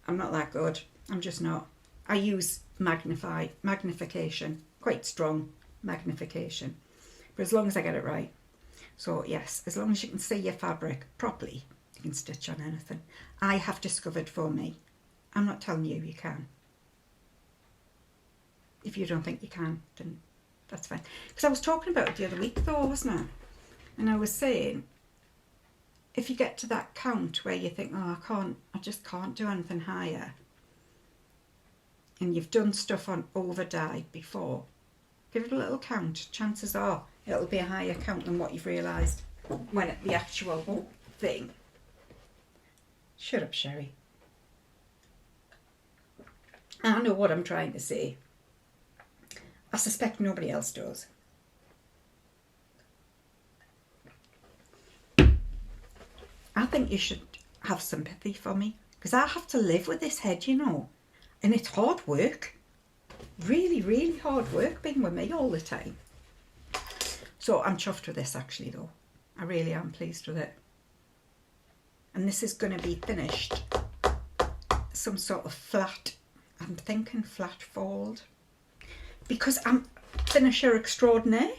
that good. I'm just not. I use magnification, quite strong magnification, but as long as I get it right. So yes, as long as you can see your fabric properly, you can stitch on anything. I have discovered for me. I'm not telling you you can. If you don't think you can, then that's fine. Because I was talking about it the other week though, wasn't I? And I was saying, if you get to that count where you think, oh, I just can't do anything higher, and you've done stuff on over dyed before, give it a little count. Chances are it'll be a higher count than what you've realised when at the actual thing. Shut up, Sherrie. I know what I'm trying to say. I suspect nobody else does. I think you should have sympathy for me, because I have to live with this head, you know, and it's hard work. Really, really hard work being with me all the time. So I'm chuffed with this actually though. I really am pleased with it. And this is going to be finished some sort of flat, I'm thinking flat fold, because I'm finisher extraordinaire.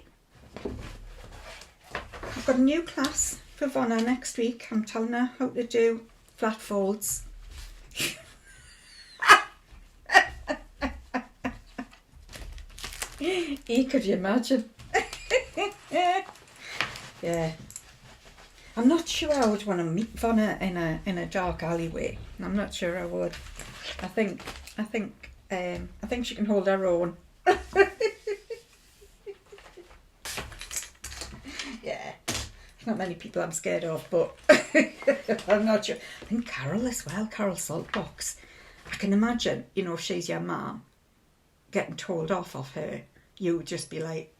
I've got a new class for Vonna next week. I'm telling her how to do flat folds. Could you imagine? Yeah. I'm not sure I would want to meet Vonna in a dark alleyway. I'm not sure I would. I think she can hold her own. Yeah. Not many people I'm scared of, but I'm not sure. I think Carol as well, Carol Saltbox. I can imagine, you know, if she's your mum, getting told off of her, you would just be like,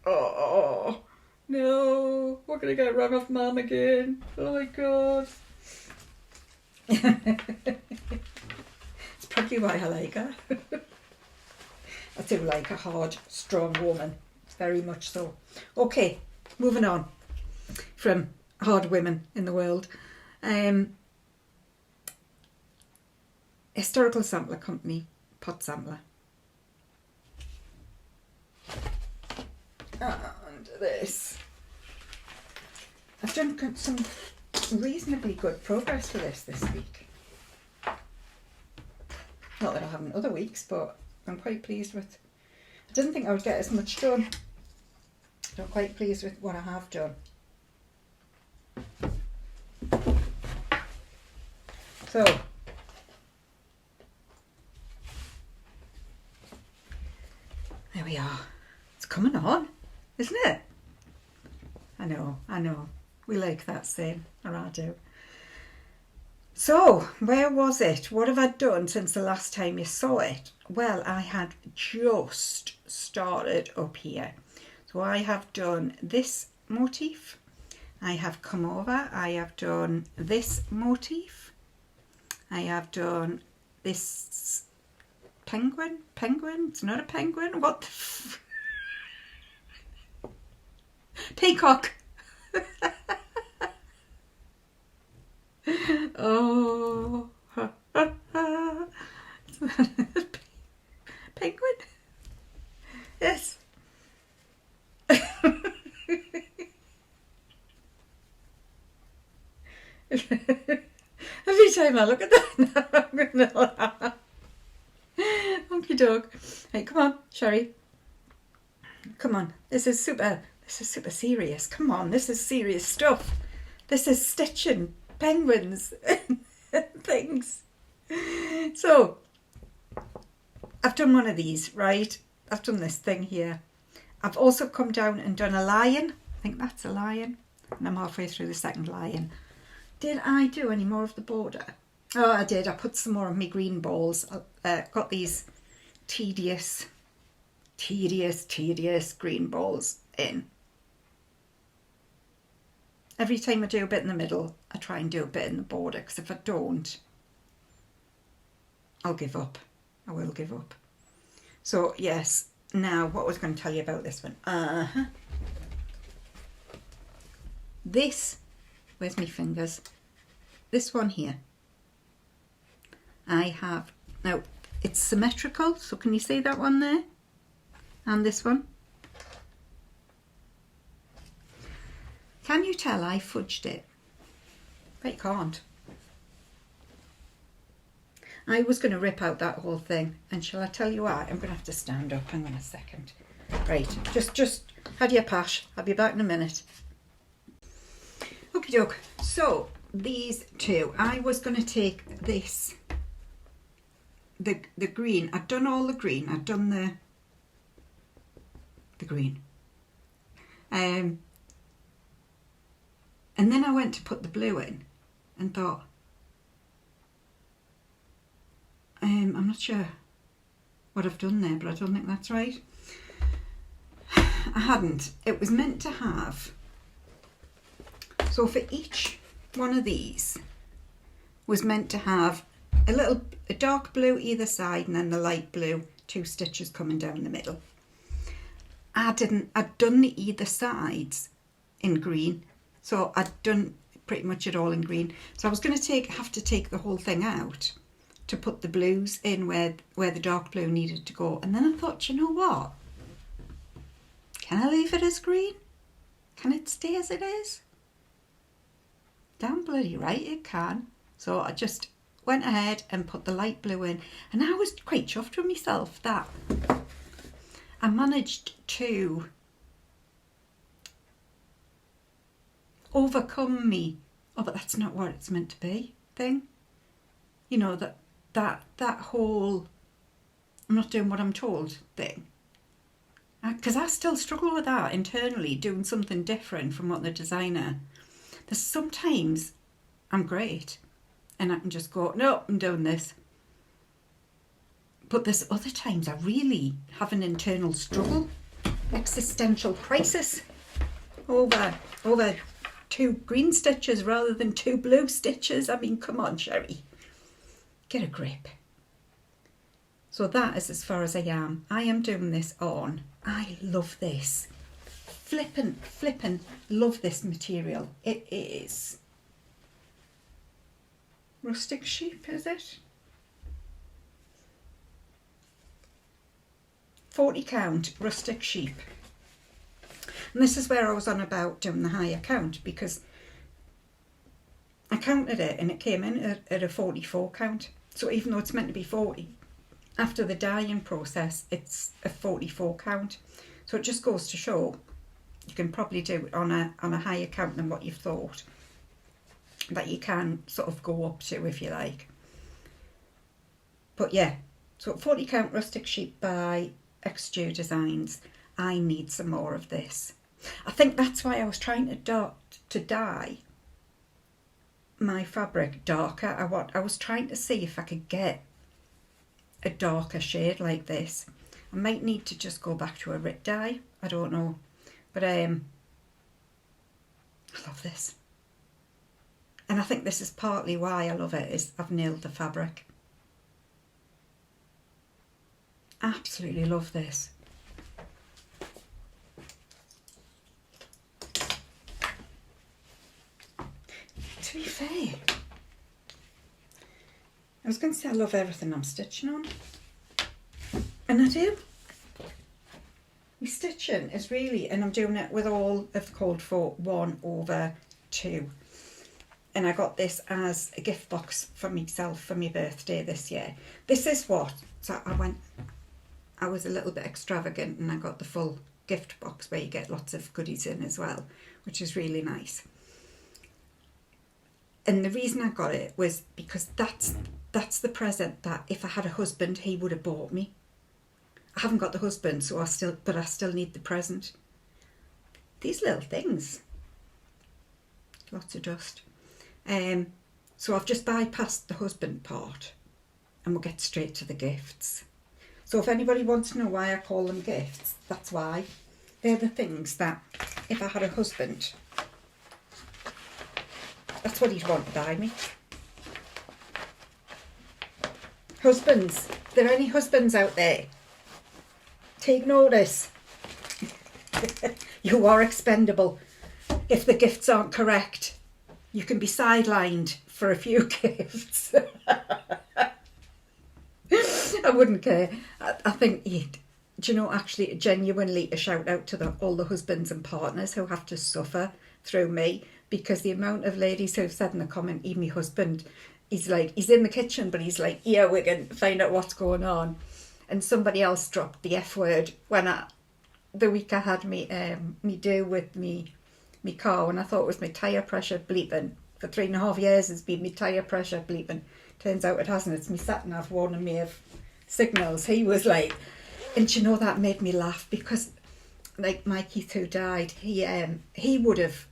oh, no, we're going to get rung off mum again. Oh my God. It's probably why I like her. I do like a hard, strong woman. Very much so. Okay, moving on from hard women in the world. Historical Sampler Company, pot sampler. And this. I've done some reasonably good progress for this week. Not that I haven't other weeks, but I'm quite pleased with. I didn't think I would get as much done. I'm quite pleased with what I have done. So, there we are. It's coming on, isn't it? I know. We like that saying, or I do. So, where was it? What have I done since the last time you saw it? Well, I had just started up here. So I have done this motif. I have come over. I have done this motif. I have done this penguin. It's not a penguin. What the peacock. Oh. Penguin? Yes. Every time I look at that, I'm going to laugh. Monkey dog. Hey, come on, Sherrie. Come on. This is super serious. Come on, this is serious stuff. This is stitching penguins and things. So, I've done one of these, right? I've done this thing here. I've also come down and done a lion. I think that's a lion. And I'm halfway through the second lion. Did I do any more of the border? Oh, I did. I put some more of my green balls. Got these tedious green balls in. Every time I do a bit in the middle, I try and do a bit in the border, because if I don't, I'll give up. I will give up. So, yes. Now, what was I going to tell you about this one? This, where's my fingers? This one here. I have, now, it's symmetrical, so can you see that one there? And this one. Can you tell I fudged it? But you can't. I was going to rip out that whole thing, and shall I tell you what? I'm going to have to stand up. Hang on a second. Right, just have your pash. I'll be back in a minute. Okie doke. So these two, I was going to take this, the green. I've done all the green. I've done the green. And then I went to put the blue in and thought, I'm not sure what I've done there, but I don't think that's right. I hadn't. It was meant to have, so for each one of these was meant to have a dark blue either side, and then the light blue, 2 stitches coming down the middle. I'd done the either sides in green, so I'd done pretty much it all in green. So I was going to have to take the whole thing out to put the blues in where the dark blue needed to go. And then I thought, you know what? Can I leave it as green? Can it stay as it is? Damn bloody right it can. So I just went ahead and put the light blue in. And I was quite chuffed with myself that I managed to overcome me, oh, but that's not what it's meant to be thing. You know, that whole I'm not doing what I'm told thing. Because I still struggle with that internally, doing something different from what the designer. There's sometimes I'm great and I can just go, no, I'm doing this. But there's other times I really have an internal struggle, existential crisis over 2 green stitches rather than 2 blue stitches. I mean, come on, Sherrie, get a grip. So that is as far as I am. I am doing this on. I love this. Flippin' love this material. It is rustic sheep, is it? 40 count rustic sheep. And this is where I was on about doing the higher count, because I counted it and it came in at a 44 count. So even though it's meant to be 40, after the dyeing process, it's a 44 count. So it just goes to show you can probably do it on a higher count than what you've thought, that you can sort of go up to if you like. But yeah, so 40 count rustic sheep by Stacy Nash Designs. I need some more of this. I think that's why I was trying to dye my fabric darker. I was trying to see if I could get a darker shade like this. I might need to just go back to a Rit dye. I don't know. But I love this. And I think this is partly why I love it, is I've nailed the fabric. Absolutely love this. To be fair, I was going to say I love everything I'm stitching on. And I do. My stitching is really, and I'm doing it with all of the called for 1/2. And I got this as a gift box for myself for my birthday this year. This is what, so I was a little bit extravagant and I got the full gift box where you get lots of goodies in as well, which is really nice. And the reason I got it was because that's the present that if I had a husband, he would have bought me. I haven't got the husband, so I still need the present. These little things. Lots of dust. So I've just bypassed the husband part and we'll get straight to the gifts. So if anybody wants to know why I call them gifts, that's why. They're the things that if I had a husband, that's what he'd want to buy me. Husbands, are there any husbands out there? Take notice. You are expendable. If the gifts aren't correct, you can be sidelined for a few gifts. I wouldn't care. I think, do you know, actually, genuinely a shout out to all the husbands and partners who have to suffer through me, because the amount of ladies who've said in the comment, even my husband, he's in the kitchen, but he's like, yeah, we can find out what's going on. And somebody else dropped the F word when the week I had me do with me car, and I thought it was my tyre pressure bleeping. For 3.5 years it's been my tyre pressure bleeping. Turns out it hasn't. It's me sat nav warning me of signals. He was like, and you know, that made me laugh, because like Mikey who died, he would have,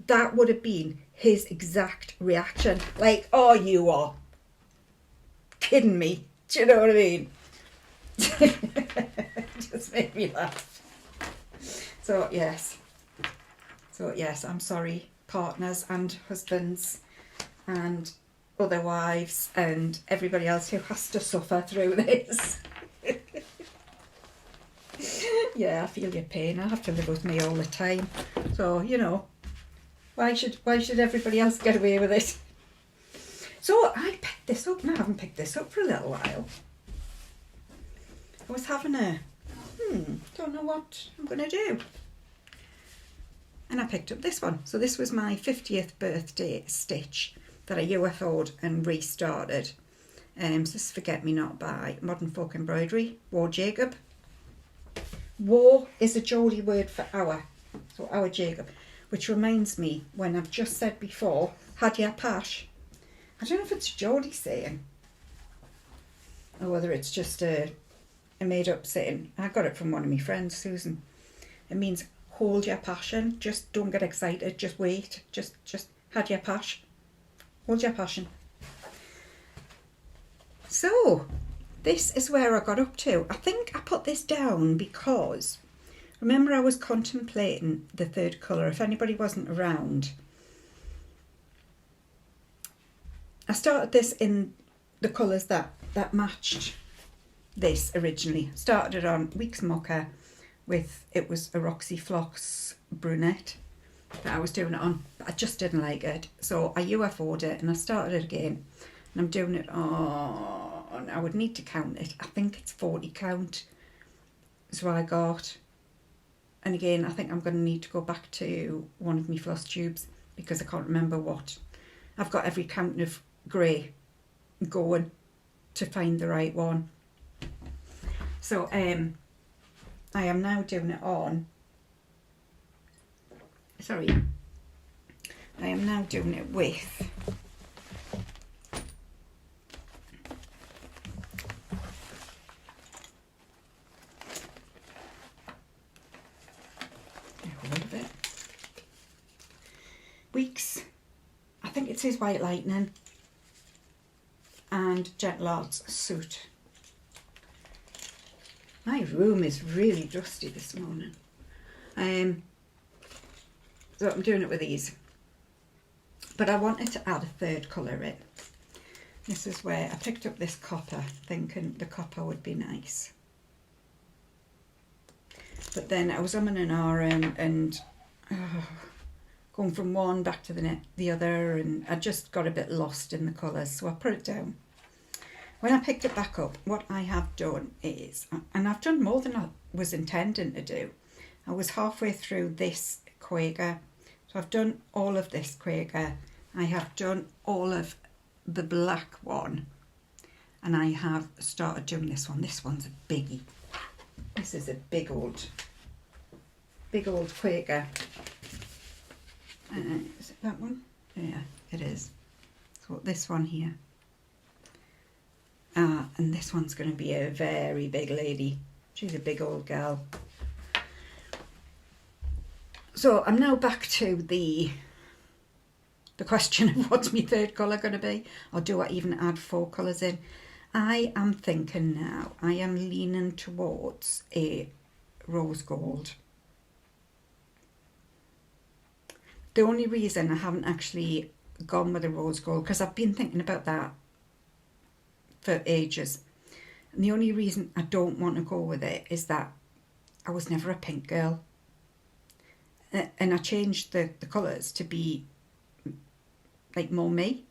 that would have been his exact reaction. Like, oh, you are kidding me. Do you know what I mean? Just made me laugh. So yes, I'm sorry, partners and husbands and other wives and everybody else who has to suffer through this. Yeah, I feel your pain. I have to live with me all the time, so you know, why should everybody else get away with it? So I picked this up, and I haven't picked this up for a little while. I was having a, don't know what I'm going to do. And I picked up this one. So this was my 50th birthday stitch that I UFO'd and restarted. So this is Forget Me Not by Modern Folk Embroidery, War Jacob. War is a Geordie word for hour. So our Jacob. Which reminds me, when I've just said before, had ya pash. I don't know if it's a Geordie saying, or whether it's just a made up saying. I got it from one of my friends, Susan. It means hold your passion. Just don't get excited. Just wait. Just had your pash. Hold your passion. So this is where I got up to. I think I put this down because Remember, I was contemplating the third colour. If anybody wasn't around, I started this in the colours that matched this originally. Started it on Weeks Mocha with, it was a Roxy Flox brunette that I was doing it on, but I just didn't like it. So I UFO'd it and I started it again. And I'm doing it on, I would need to count it. I think it's 40 count. So I got, and again, I think I'm going to need to go back to one of my floss tubes because I can't remember what. I've got every count of grey going to find the right one. So I am now doing it on, sorry, I am now doing it with Weeks, I think it says White Lightning, and Gentle Arts Suit. My room is really dusty this morning. So I'm doing it with these. But I wanted to add a third colour in. This is where I picked up this copper, thinking the copper would be nice. But then I was umming and ahhing and going from one back to the other, and I just got a bit lost in the colours, so I put it down. When I picked it back up, what I have done is, and I've done more than I was intending to do, I was halfway through this Quaker, so I've done all of this Quaker, I have done all of the black one, and I have started doing this one. This one's a biggie. This is a big old Quaker. Is it that one? Yeah, it is. So this one here. And this one's going to be a very big lady. She's a big old gal. So I'm now back to the question of what's my third colour going to be, or do I even add 4 colours in? I am thinking now, I am leaning towards a rose gold. The only reason I haven't actually gone with a rose gold, because I've been thinking about that for ages, and the only reason I don't want to go with it is that I was never a pink girl, and I changed the colours to be like more me,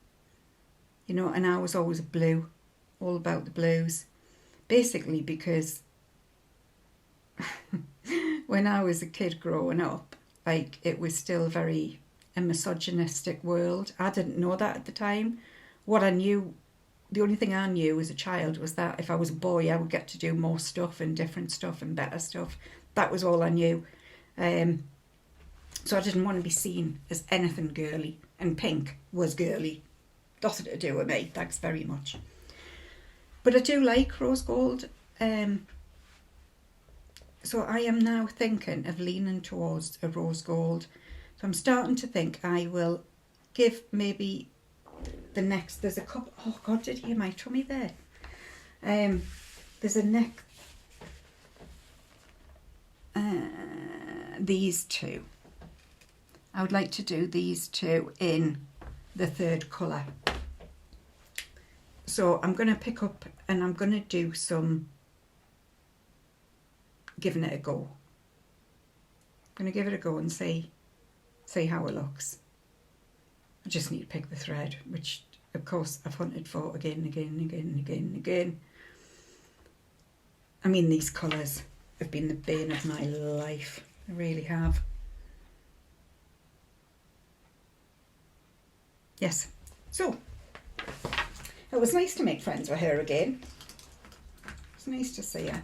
you know, and I was always a blue, all about the blues, basically because when I was a kid growing up, like, it was still very a misogynistic world. I didn't know that at the time. What I knew, the only thing I knew as a child was that if I was a boy, I would get to do more stuff and different stuff and better stuff. That was all I knew. So I didn't want to be seen as anything girly, and pink was girly. Nothing to do with me, thanks very much. But I do like rose gold. So I am now thinking of leaning towards a rose gold. So I'm starting to think I will give maybe the next, there's a couple, oh God, did you hear my tummy there? There's a neck, these two. I would like to do these two in the third colour. So I'm going to pick up and I'm going to do some giving it a go. I'm going to give it a go and see how it looks. I just need to pick the thread, which of course I've hunted for again and again and again and again and again. I mean, these colours have been the bane of my life. They really have. Yes, so it was nice to make friends with her again. It's nice to see her.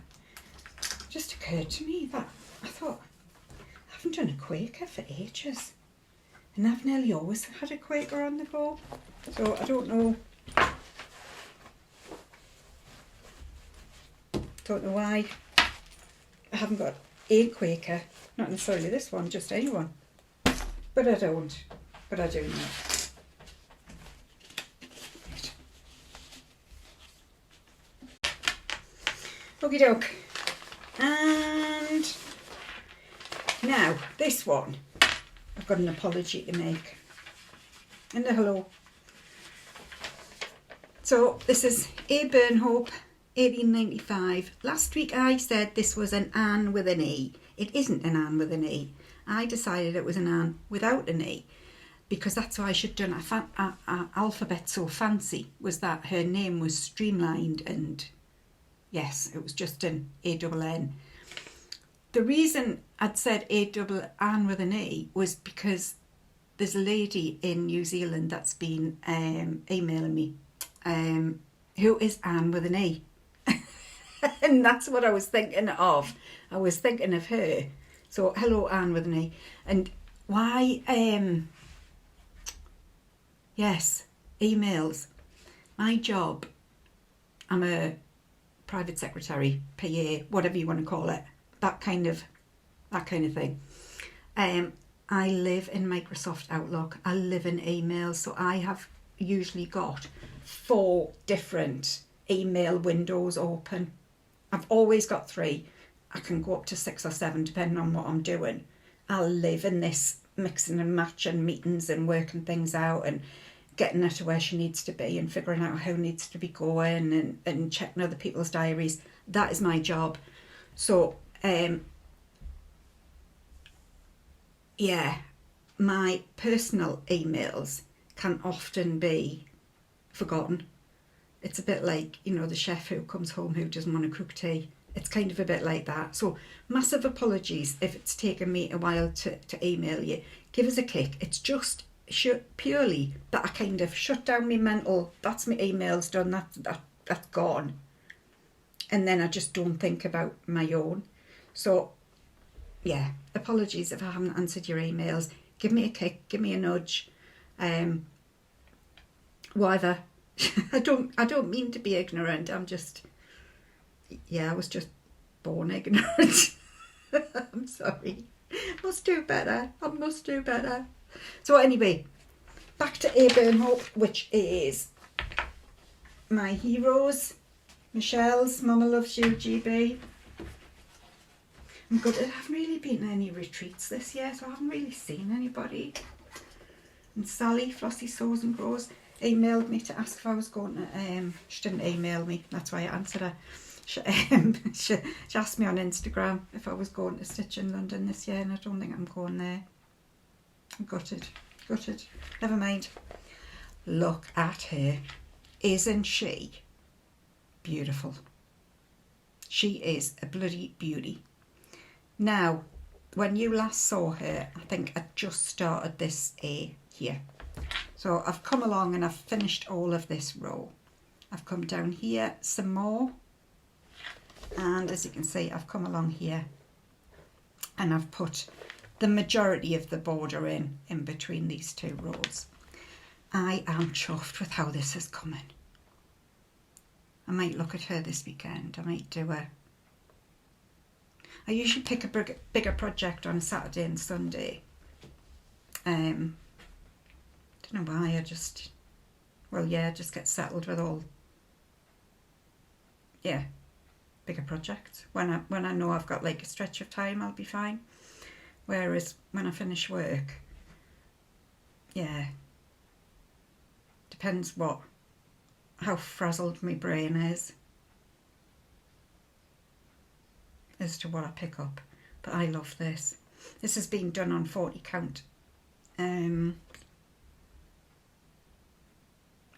It just occurred to me that I thought, I haven't done a Quaker for ages, and I've nearly always had a Quaker on the go, so I don't know why I haven't got a Quaker, not necessarily this one, just anyone, but I do know. Okie doke. And Now, this one, I've got an apology to make. And a hello. So this is a Burnh Hope, 1895. Last week I said this was an Anne with an E. It isn't an Anne with an E. I decided it was an Anne without an E, because that's why I should have done a alphabet so fancy, was that her name was streamlined, and yes, it was just an A-double-N. The reason I'd said A-double-Anne with an E was because there's a lady in New Zealand that's been emailing me who is Anne with an E. And that's what I was thinking of. I was thinking of her. So, hello, Anne with an E. And why, yes, emails. My job, I'm a private secretary, PA, whatever you want to call it, that kind of thing. I live in Microsoft Outlook. I live in emails, so I have usually got 4 different email windows open. I've always got 3. I can go up to 6 or 7 depending on what I'm doing. I live in this mixing and matching meetings and working things out and getting her to where she needs to be and figuring out how it needs to be going and checking other people's diaries. That is my job. So, yeah, my personal emails can often be forgotten. It's a bit like, you know, the chef who comes home who doesn't want to cook tea. It's kind of a bit like that. So massive apologies if it's taken me a while to email you. Give us a kick. It's just purely that I kind of shut down my mental, that's my emails done, that's gone. And then I just don't think about my own. So yeah, apologies if I haven't answered your emails. Give me a kick, give me a nudge. Whatever. I don't mean to be ignorant. I'm just, yeah, I was just born ignorant. I'm sorry. Must do better. I must do better. So anyway, back to a Burnh Hope, which is my heroes, Michelle's MommaLovesYouGB. I'm good. I haven't really been to any retreats this year, so I haven't really seen anybody. And Sally, Flossy Sews and Grows, emailed me to ask if I was going to, she didn't email me, that's why I answered her. She asked me on Instagram if I was going to Stitch in London this year, and I don't think I'm going there. I'm gutted. Never mind. Look at her. Isn't she beautiful? She is a bloody beauty. Now, when you last saw her, I think I just started this A here. So I've come along and I've finished all of this row. I've come down here some more, and as you can see, I've come along here and I've put the majority of the border in between these 2 rows. I am chuffed with how this is coming. I might look at her this weekend. I might do I usually pick a bigger project on a Saturday and Sunday. Don't know why, I just get settled with all, bigger projects. When I know I've got like a stretch of time, I'll be fine. Whereas when I finish work, depends how frazzled my brain is as to what I pick up. But I love this. This has been done on 40 count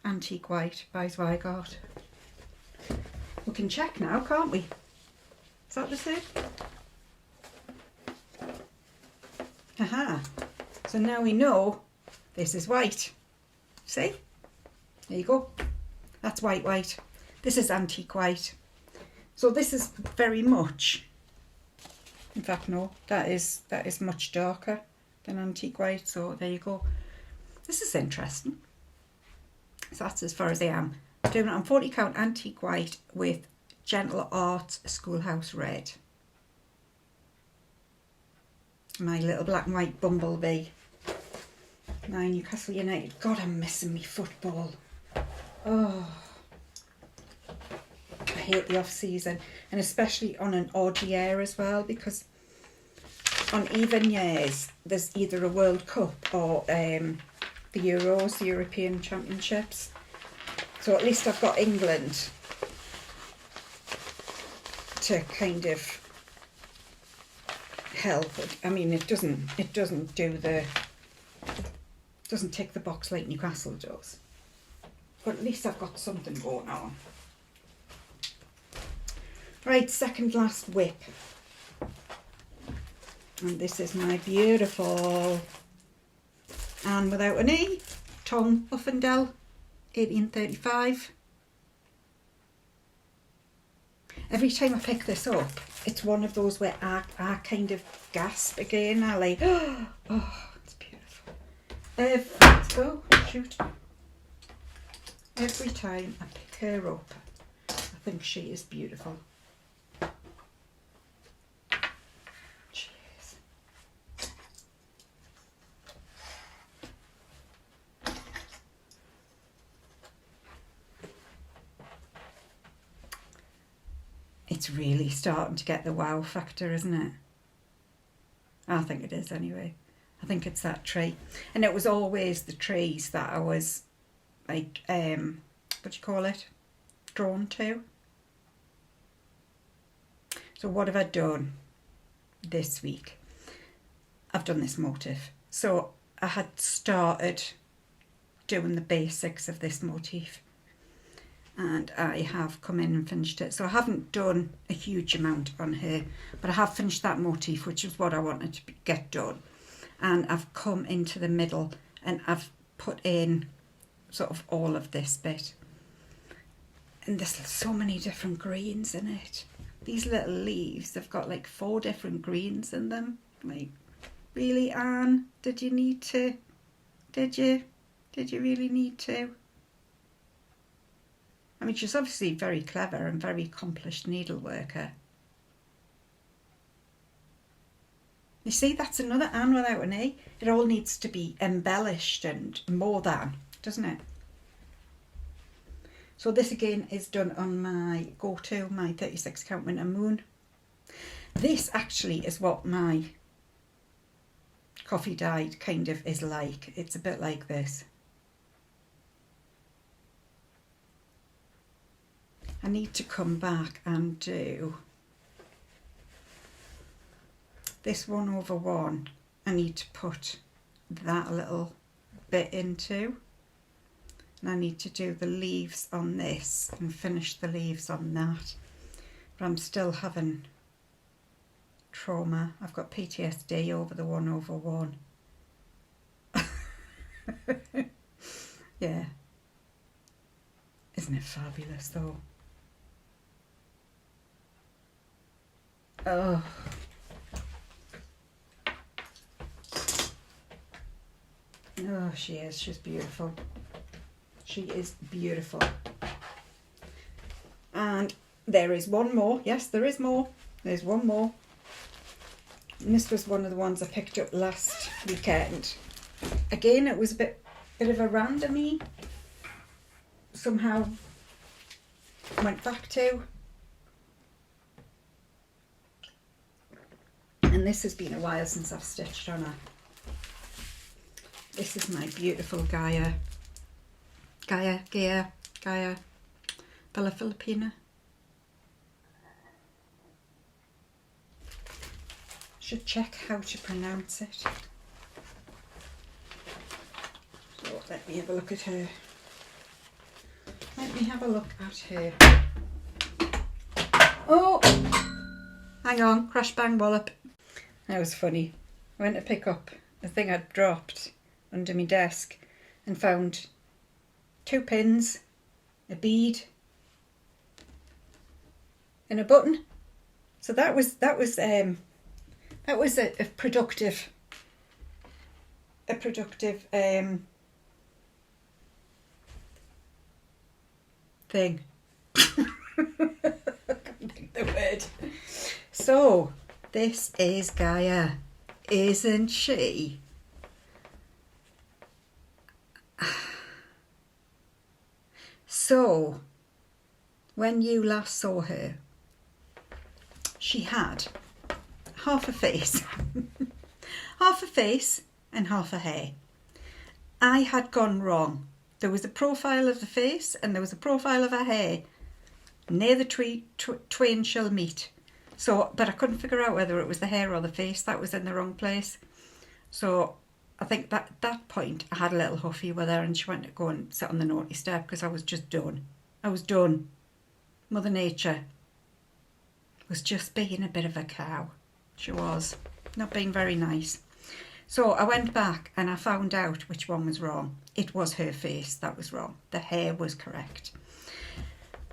antique white by Zweigart. We can check now, can't we? Is that the same? Aha. So now we know this is white. See? There you go. That's white. This is antique white. So this is very much, in fact no, that is much darker than antique white. So there you go. This is interesting. So that's as far as I am. I'm doing it on 40 count antique white with Gentle Art Schoolhouse Red. My little black and white bumblebee. My Newcastle United. God, I'm missing me football. Oh, I hate the off season, and especially on an odd year as well, because on even years, there's either a World Cup or the Euros, the European Championships. So at least I've got England to kind of help. I mean, it doesn't tick the box like Newcastle does, but at least I've got something going on. Right, second last whip, and this is my beautiful and without an E, Tong Uffendell, 1835. Every time I pick this up, it's one of those where I kind of gasp again. I like, oh, it's beautiful. Oh, shoot. Every time I pick her up, I think she is beautiful. She is. It's really starting to get the wow factor, isn't it? I think it is anyway. I think it's that tree. And it was always the trees that I was like, what do you call it? Drawn to. So what have I done this week? I've done this motif. So I had started doing the basics of this motif, and I have come in and finished it. So I haven't done a huge amount on here, but I have finished that motif, which is what I wanted to get done. And I've come into the middle and I've put in sort of all of this bit. And there's so many different greens in it. These little leaves, they've got like 4 different greens in them. Like, really, Anne? Did you need to? Did you really need to? I mean, she's obviously very clever and very accomplished needleworker. You see, that's another Anne without an E. It all needs to be embellished and more than, doesn't it? So this again is done on my go-to, my 36 count winter moon. This actually is what my coffee dyed kind of is like. It's a bit like this. I need to come back and do this 1/1. I need to put that little bit into. And I need to do the leaves on this and finish the leaves on that. But I'm still having trauma. I've got PTSD over the 1/1. Yeah. Isn't it fabulous though? Oh. Oh, she is. She's beautiful. She is beautiful. And there is one more. Yes, there is more. There's one more. And this was one of the ones I picked up last weekend. Again, it was a bit of a randomie. Somehow went back to. And this has been a while since I've stitched on her. This is my beautiful Gaia Bella Filipina. Should check how to pronounce it. So let me have a look at her. Let me have a look at her. Oh! Hang on, crash bang wallop. That was funny. I went to pick up the thing I'd dropped under my desk and found 2 pins, a bead, and a button. So that was a productive thing. I can't think the word. So this is Gaia, isn't she? So when you last saw her, she had half a face. Half a face and half a hair. I had gone wrong. There was a profile of the face and there was a profile of her hair. Near the twain shall meet. So, but I couldn't figure out whether it was the hair or the face that was in the wrong place. So I think that at that point I had a little huffy with her and she went to go and sit on the naughty step because I was just done. I was done. Mother Nature was just being a bit of a cow. She was. Not being very nice. So I went back and I found out which one was wrong. It was her face that was wrong. The hair was correct.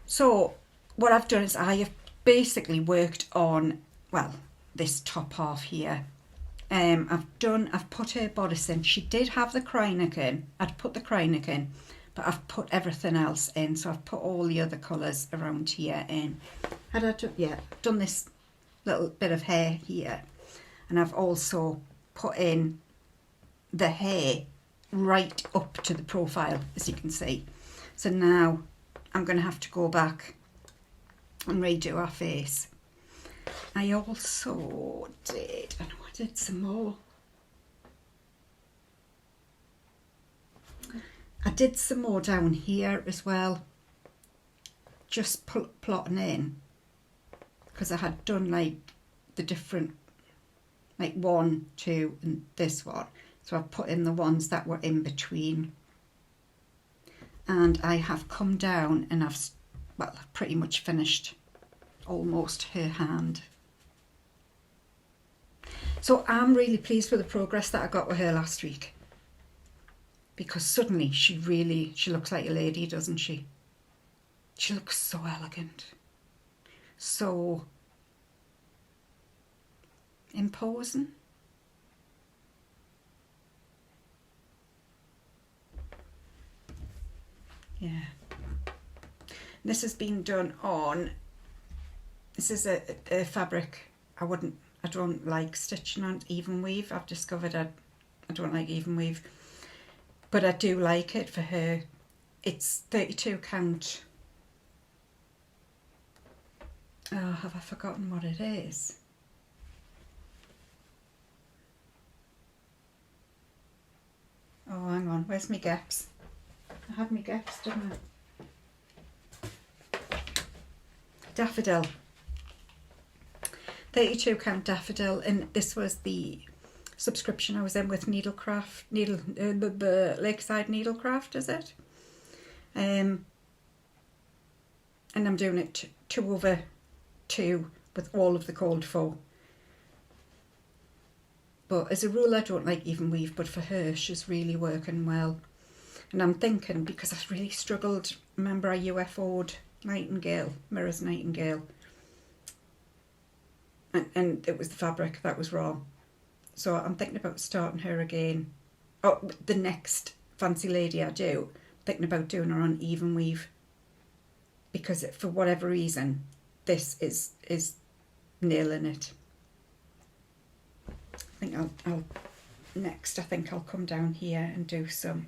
So what I've done is I have basically worked on, well, this top half here. I've put her bodice in. She did have the crinock in. I'd put the crinock in, but I've put everything else in. So I've put all the other colours around here in. Done this little bit of hair here. And I've also put in the hair right up to the profile, as you can see. So now I'm going to have to go back and redo our face. I also did, I know I did some more. I did some more down here as well, just plotting in, because I had done like the different, like 1, 2 and this one. So I put in the ones that were in between. And I have come down and I've pretty much finished almost her hand. So I'm really pleased with the progress that I got with her last week. Because suddenly she looks like a lady, doesn't she? She looks so elegant. So imposing. Yeah. This has been done on, this is a fabric I don't like stitching on even weave. I've discovered I don't like even weave, but I do like it for her. It's 32 count. Oh, have I forgotten what it is? Oh, hang on, where's my gaps? I had my gaps, didn't I? Daffodil. 32 count daffodil, and this was the subscription I was in with Lakeside Needlecraft, is it? And I'm doing it 2/2 with all of the called for. But as a rule I don't like even weave, but for her she's really working well. And I'm thinking, because I really struggled, remember I UFO'd Nightingale, Mirror's Nightingale, and it was the fabric that was wrong. So I'm thinking about starting her again. Oh, the next fancy lady I do, thinking about doing her on even weave, because for whatever reason this is nailing it. I think I'll next, I think I'll come down here and do some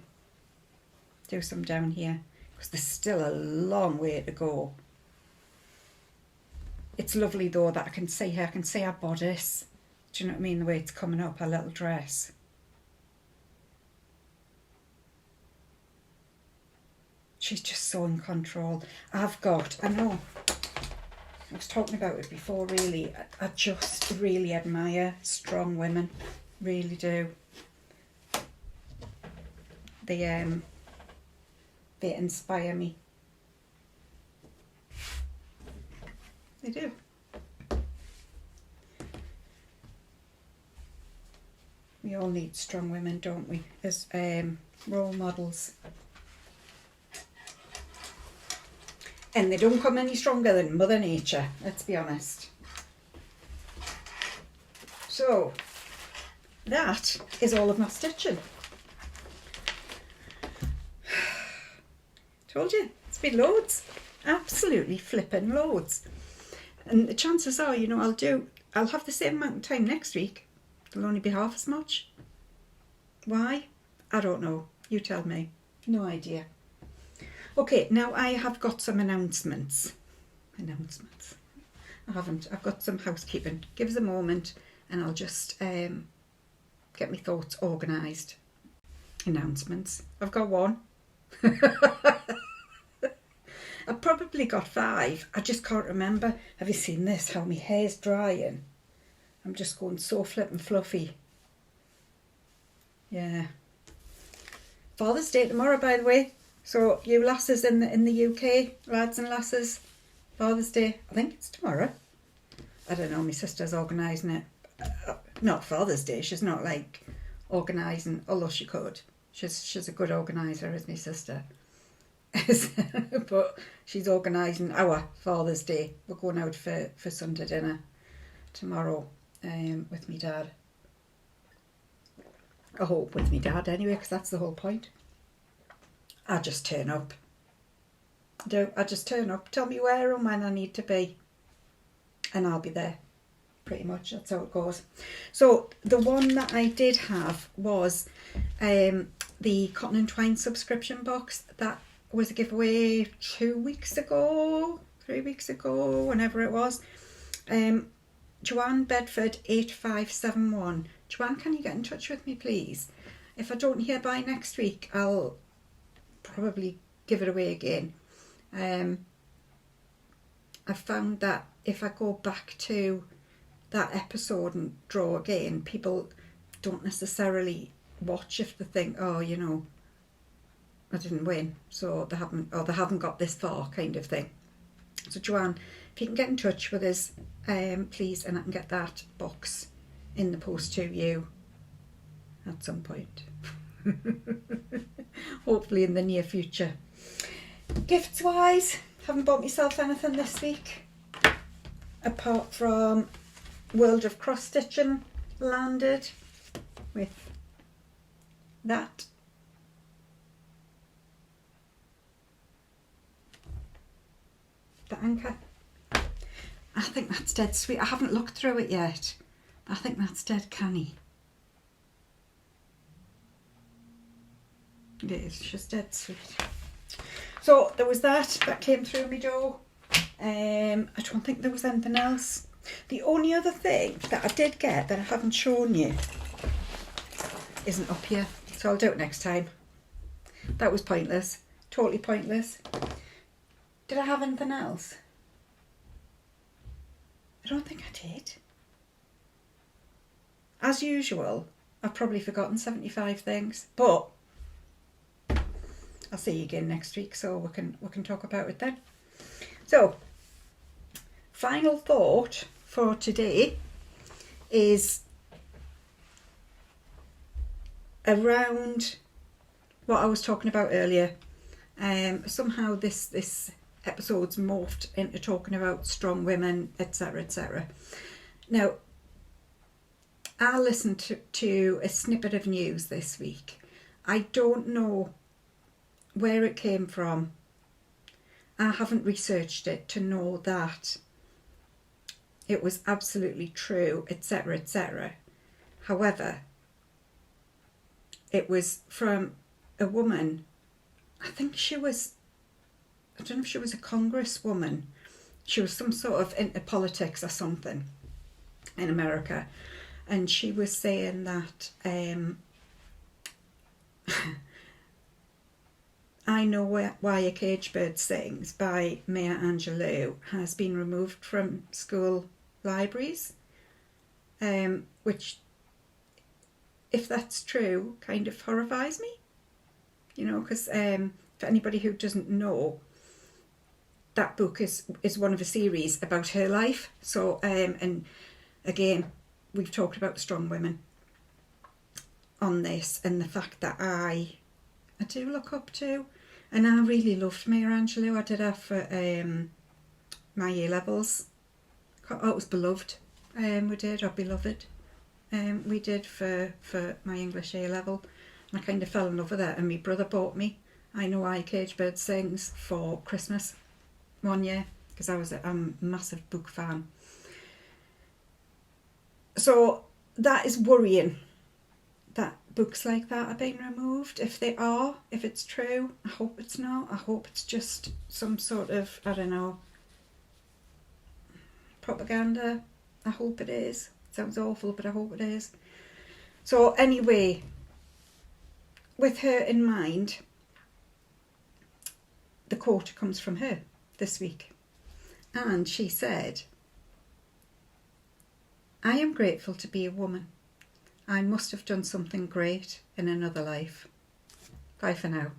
down here, because there's still a long way to go. It's lovely though that I can see her bodice. Do you know what I mean? The way it's coming up, her little dress. She's just so in control. I know, I was talking about it before, really. I just really admire strong women. Really do. They inspire me. They do. We all need strong women, don't we, as role models. And they don't come any stronger than Mother Nature, let's be honest. So, that is all of my stitching. Told you, it's been loads. Absolutely flipping loads. And the chances are, you know, I'll have the same amount of time next week. It'll only be half as much. Why? I don't know. You tell me. No idea. Okay, now I have got some announcements. I haven't. I've got some housekeeping. Give us a moment and I'll just get my thoughts organised. Announcements. I've got one. I've probably got 5. I just can't remember. Have you seen this? How my hair's drying. I'm just going so flippin' fluffy. Yeah. Father's Day tomorrow, by the way. So you lasses in the UK, lads and lasses, Father's Day. I think it's tomorrow. I don't know. My sister's organising it. Not Father's Day. She's not like organising, although she could. She's a good organiser, is my sister. But she's organising our Father's Day. We're going out for Sunday dinner tomorrow with me dad. I hope with me dad anyway, because that's the whole point. I just turn up. I just turn up. Tell me where and when I need to be, and I'll be there. Pretty much, that's how it goes. So the one that I did have was the Cotton and Twine subscription box. That was a giveaway 2 weeks ago, 3 weeks ago, whenever it was. Joanne Bedford 8571. Joanne, can you get in touch with me, please? If I don't hear by next week, I'll probably give it away again. I found that if I go back to that episode and draw again, people don't necessarily watch if they think, oh, you know, I didn't win, so they haven't got this far, kind of thing. So Joanne, if you can get in touch with us, please, and I can get that box in the post to you at some point. Hopefully in the near future. Gifts wise, haven't bought myself anything this week, apart from World of Cross Stitching landed with that. The anchor. I think that's dead sweet. I haven't looked through it yet. I think that's dead canny. It is, she's dead sweet. So there was that came through my door. I don't think there was anything else. The only other thing that I did get that I haven't shown you isn't up here, so I'll do it next time. That was pointless, totally pointless. Did I have anything else? I don't think I did. As usual, I've probably forgotten 75 things, but I'll see you again next week, so we can talk about it then. So, final thought for today is around what I was talking about earlier. Somehow this episode's morphed into talking about strong women, etc, etc. Now, I listened to a snippet of news this week. I don't know where it came from. I haven't researched it to know that it was absolutely true, etc, etc. However, it was from a woman, I think she was, I don't know if she was a congresswoman, she was some sort of into politics or something in America, and she was saying that I Know Why a Caged Bird Sings by Maya Angelou has been removed from school libraries, which, if that's true, kind of horrifies me, you know, because for anybody who doesn't know, that book is one of a series about her life. So and again, we've talked about strong women on this, and the fact that I do look up to, and I really loved Maya Angelou. I did her for my A levels. Oh, it was Beloved. We did, or Beloved. We did for my English A level. And I kind of fell in love with it, and my brother bought me I Know Why a Caged Bird Sings for Christmas one year, because I was a massive book fan. So that is worrying, that books like that are being removed. If they are, if it's true, I hope it's not. I hope it's just some sort of, I don't know, propaganda. I hope it is. Sounds awful, but I hope it is. So anyway, with her in mind, the quote comes from her this week. And she said, "I am grateful to be a woman. I must have done something great in another life." Bye for now.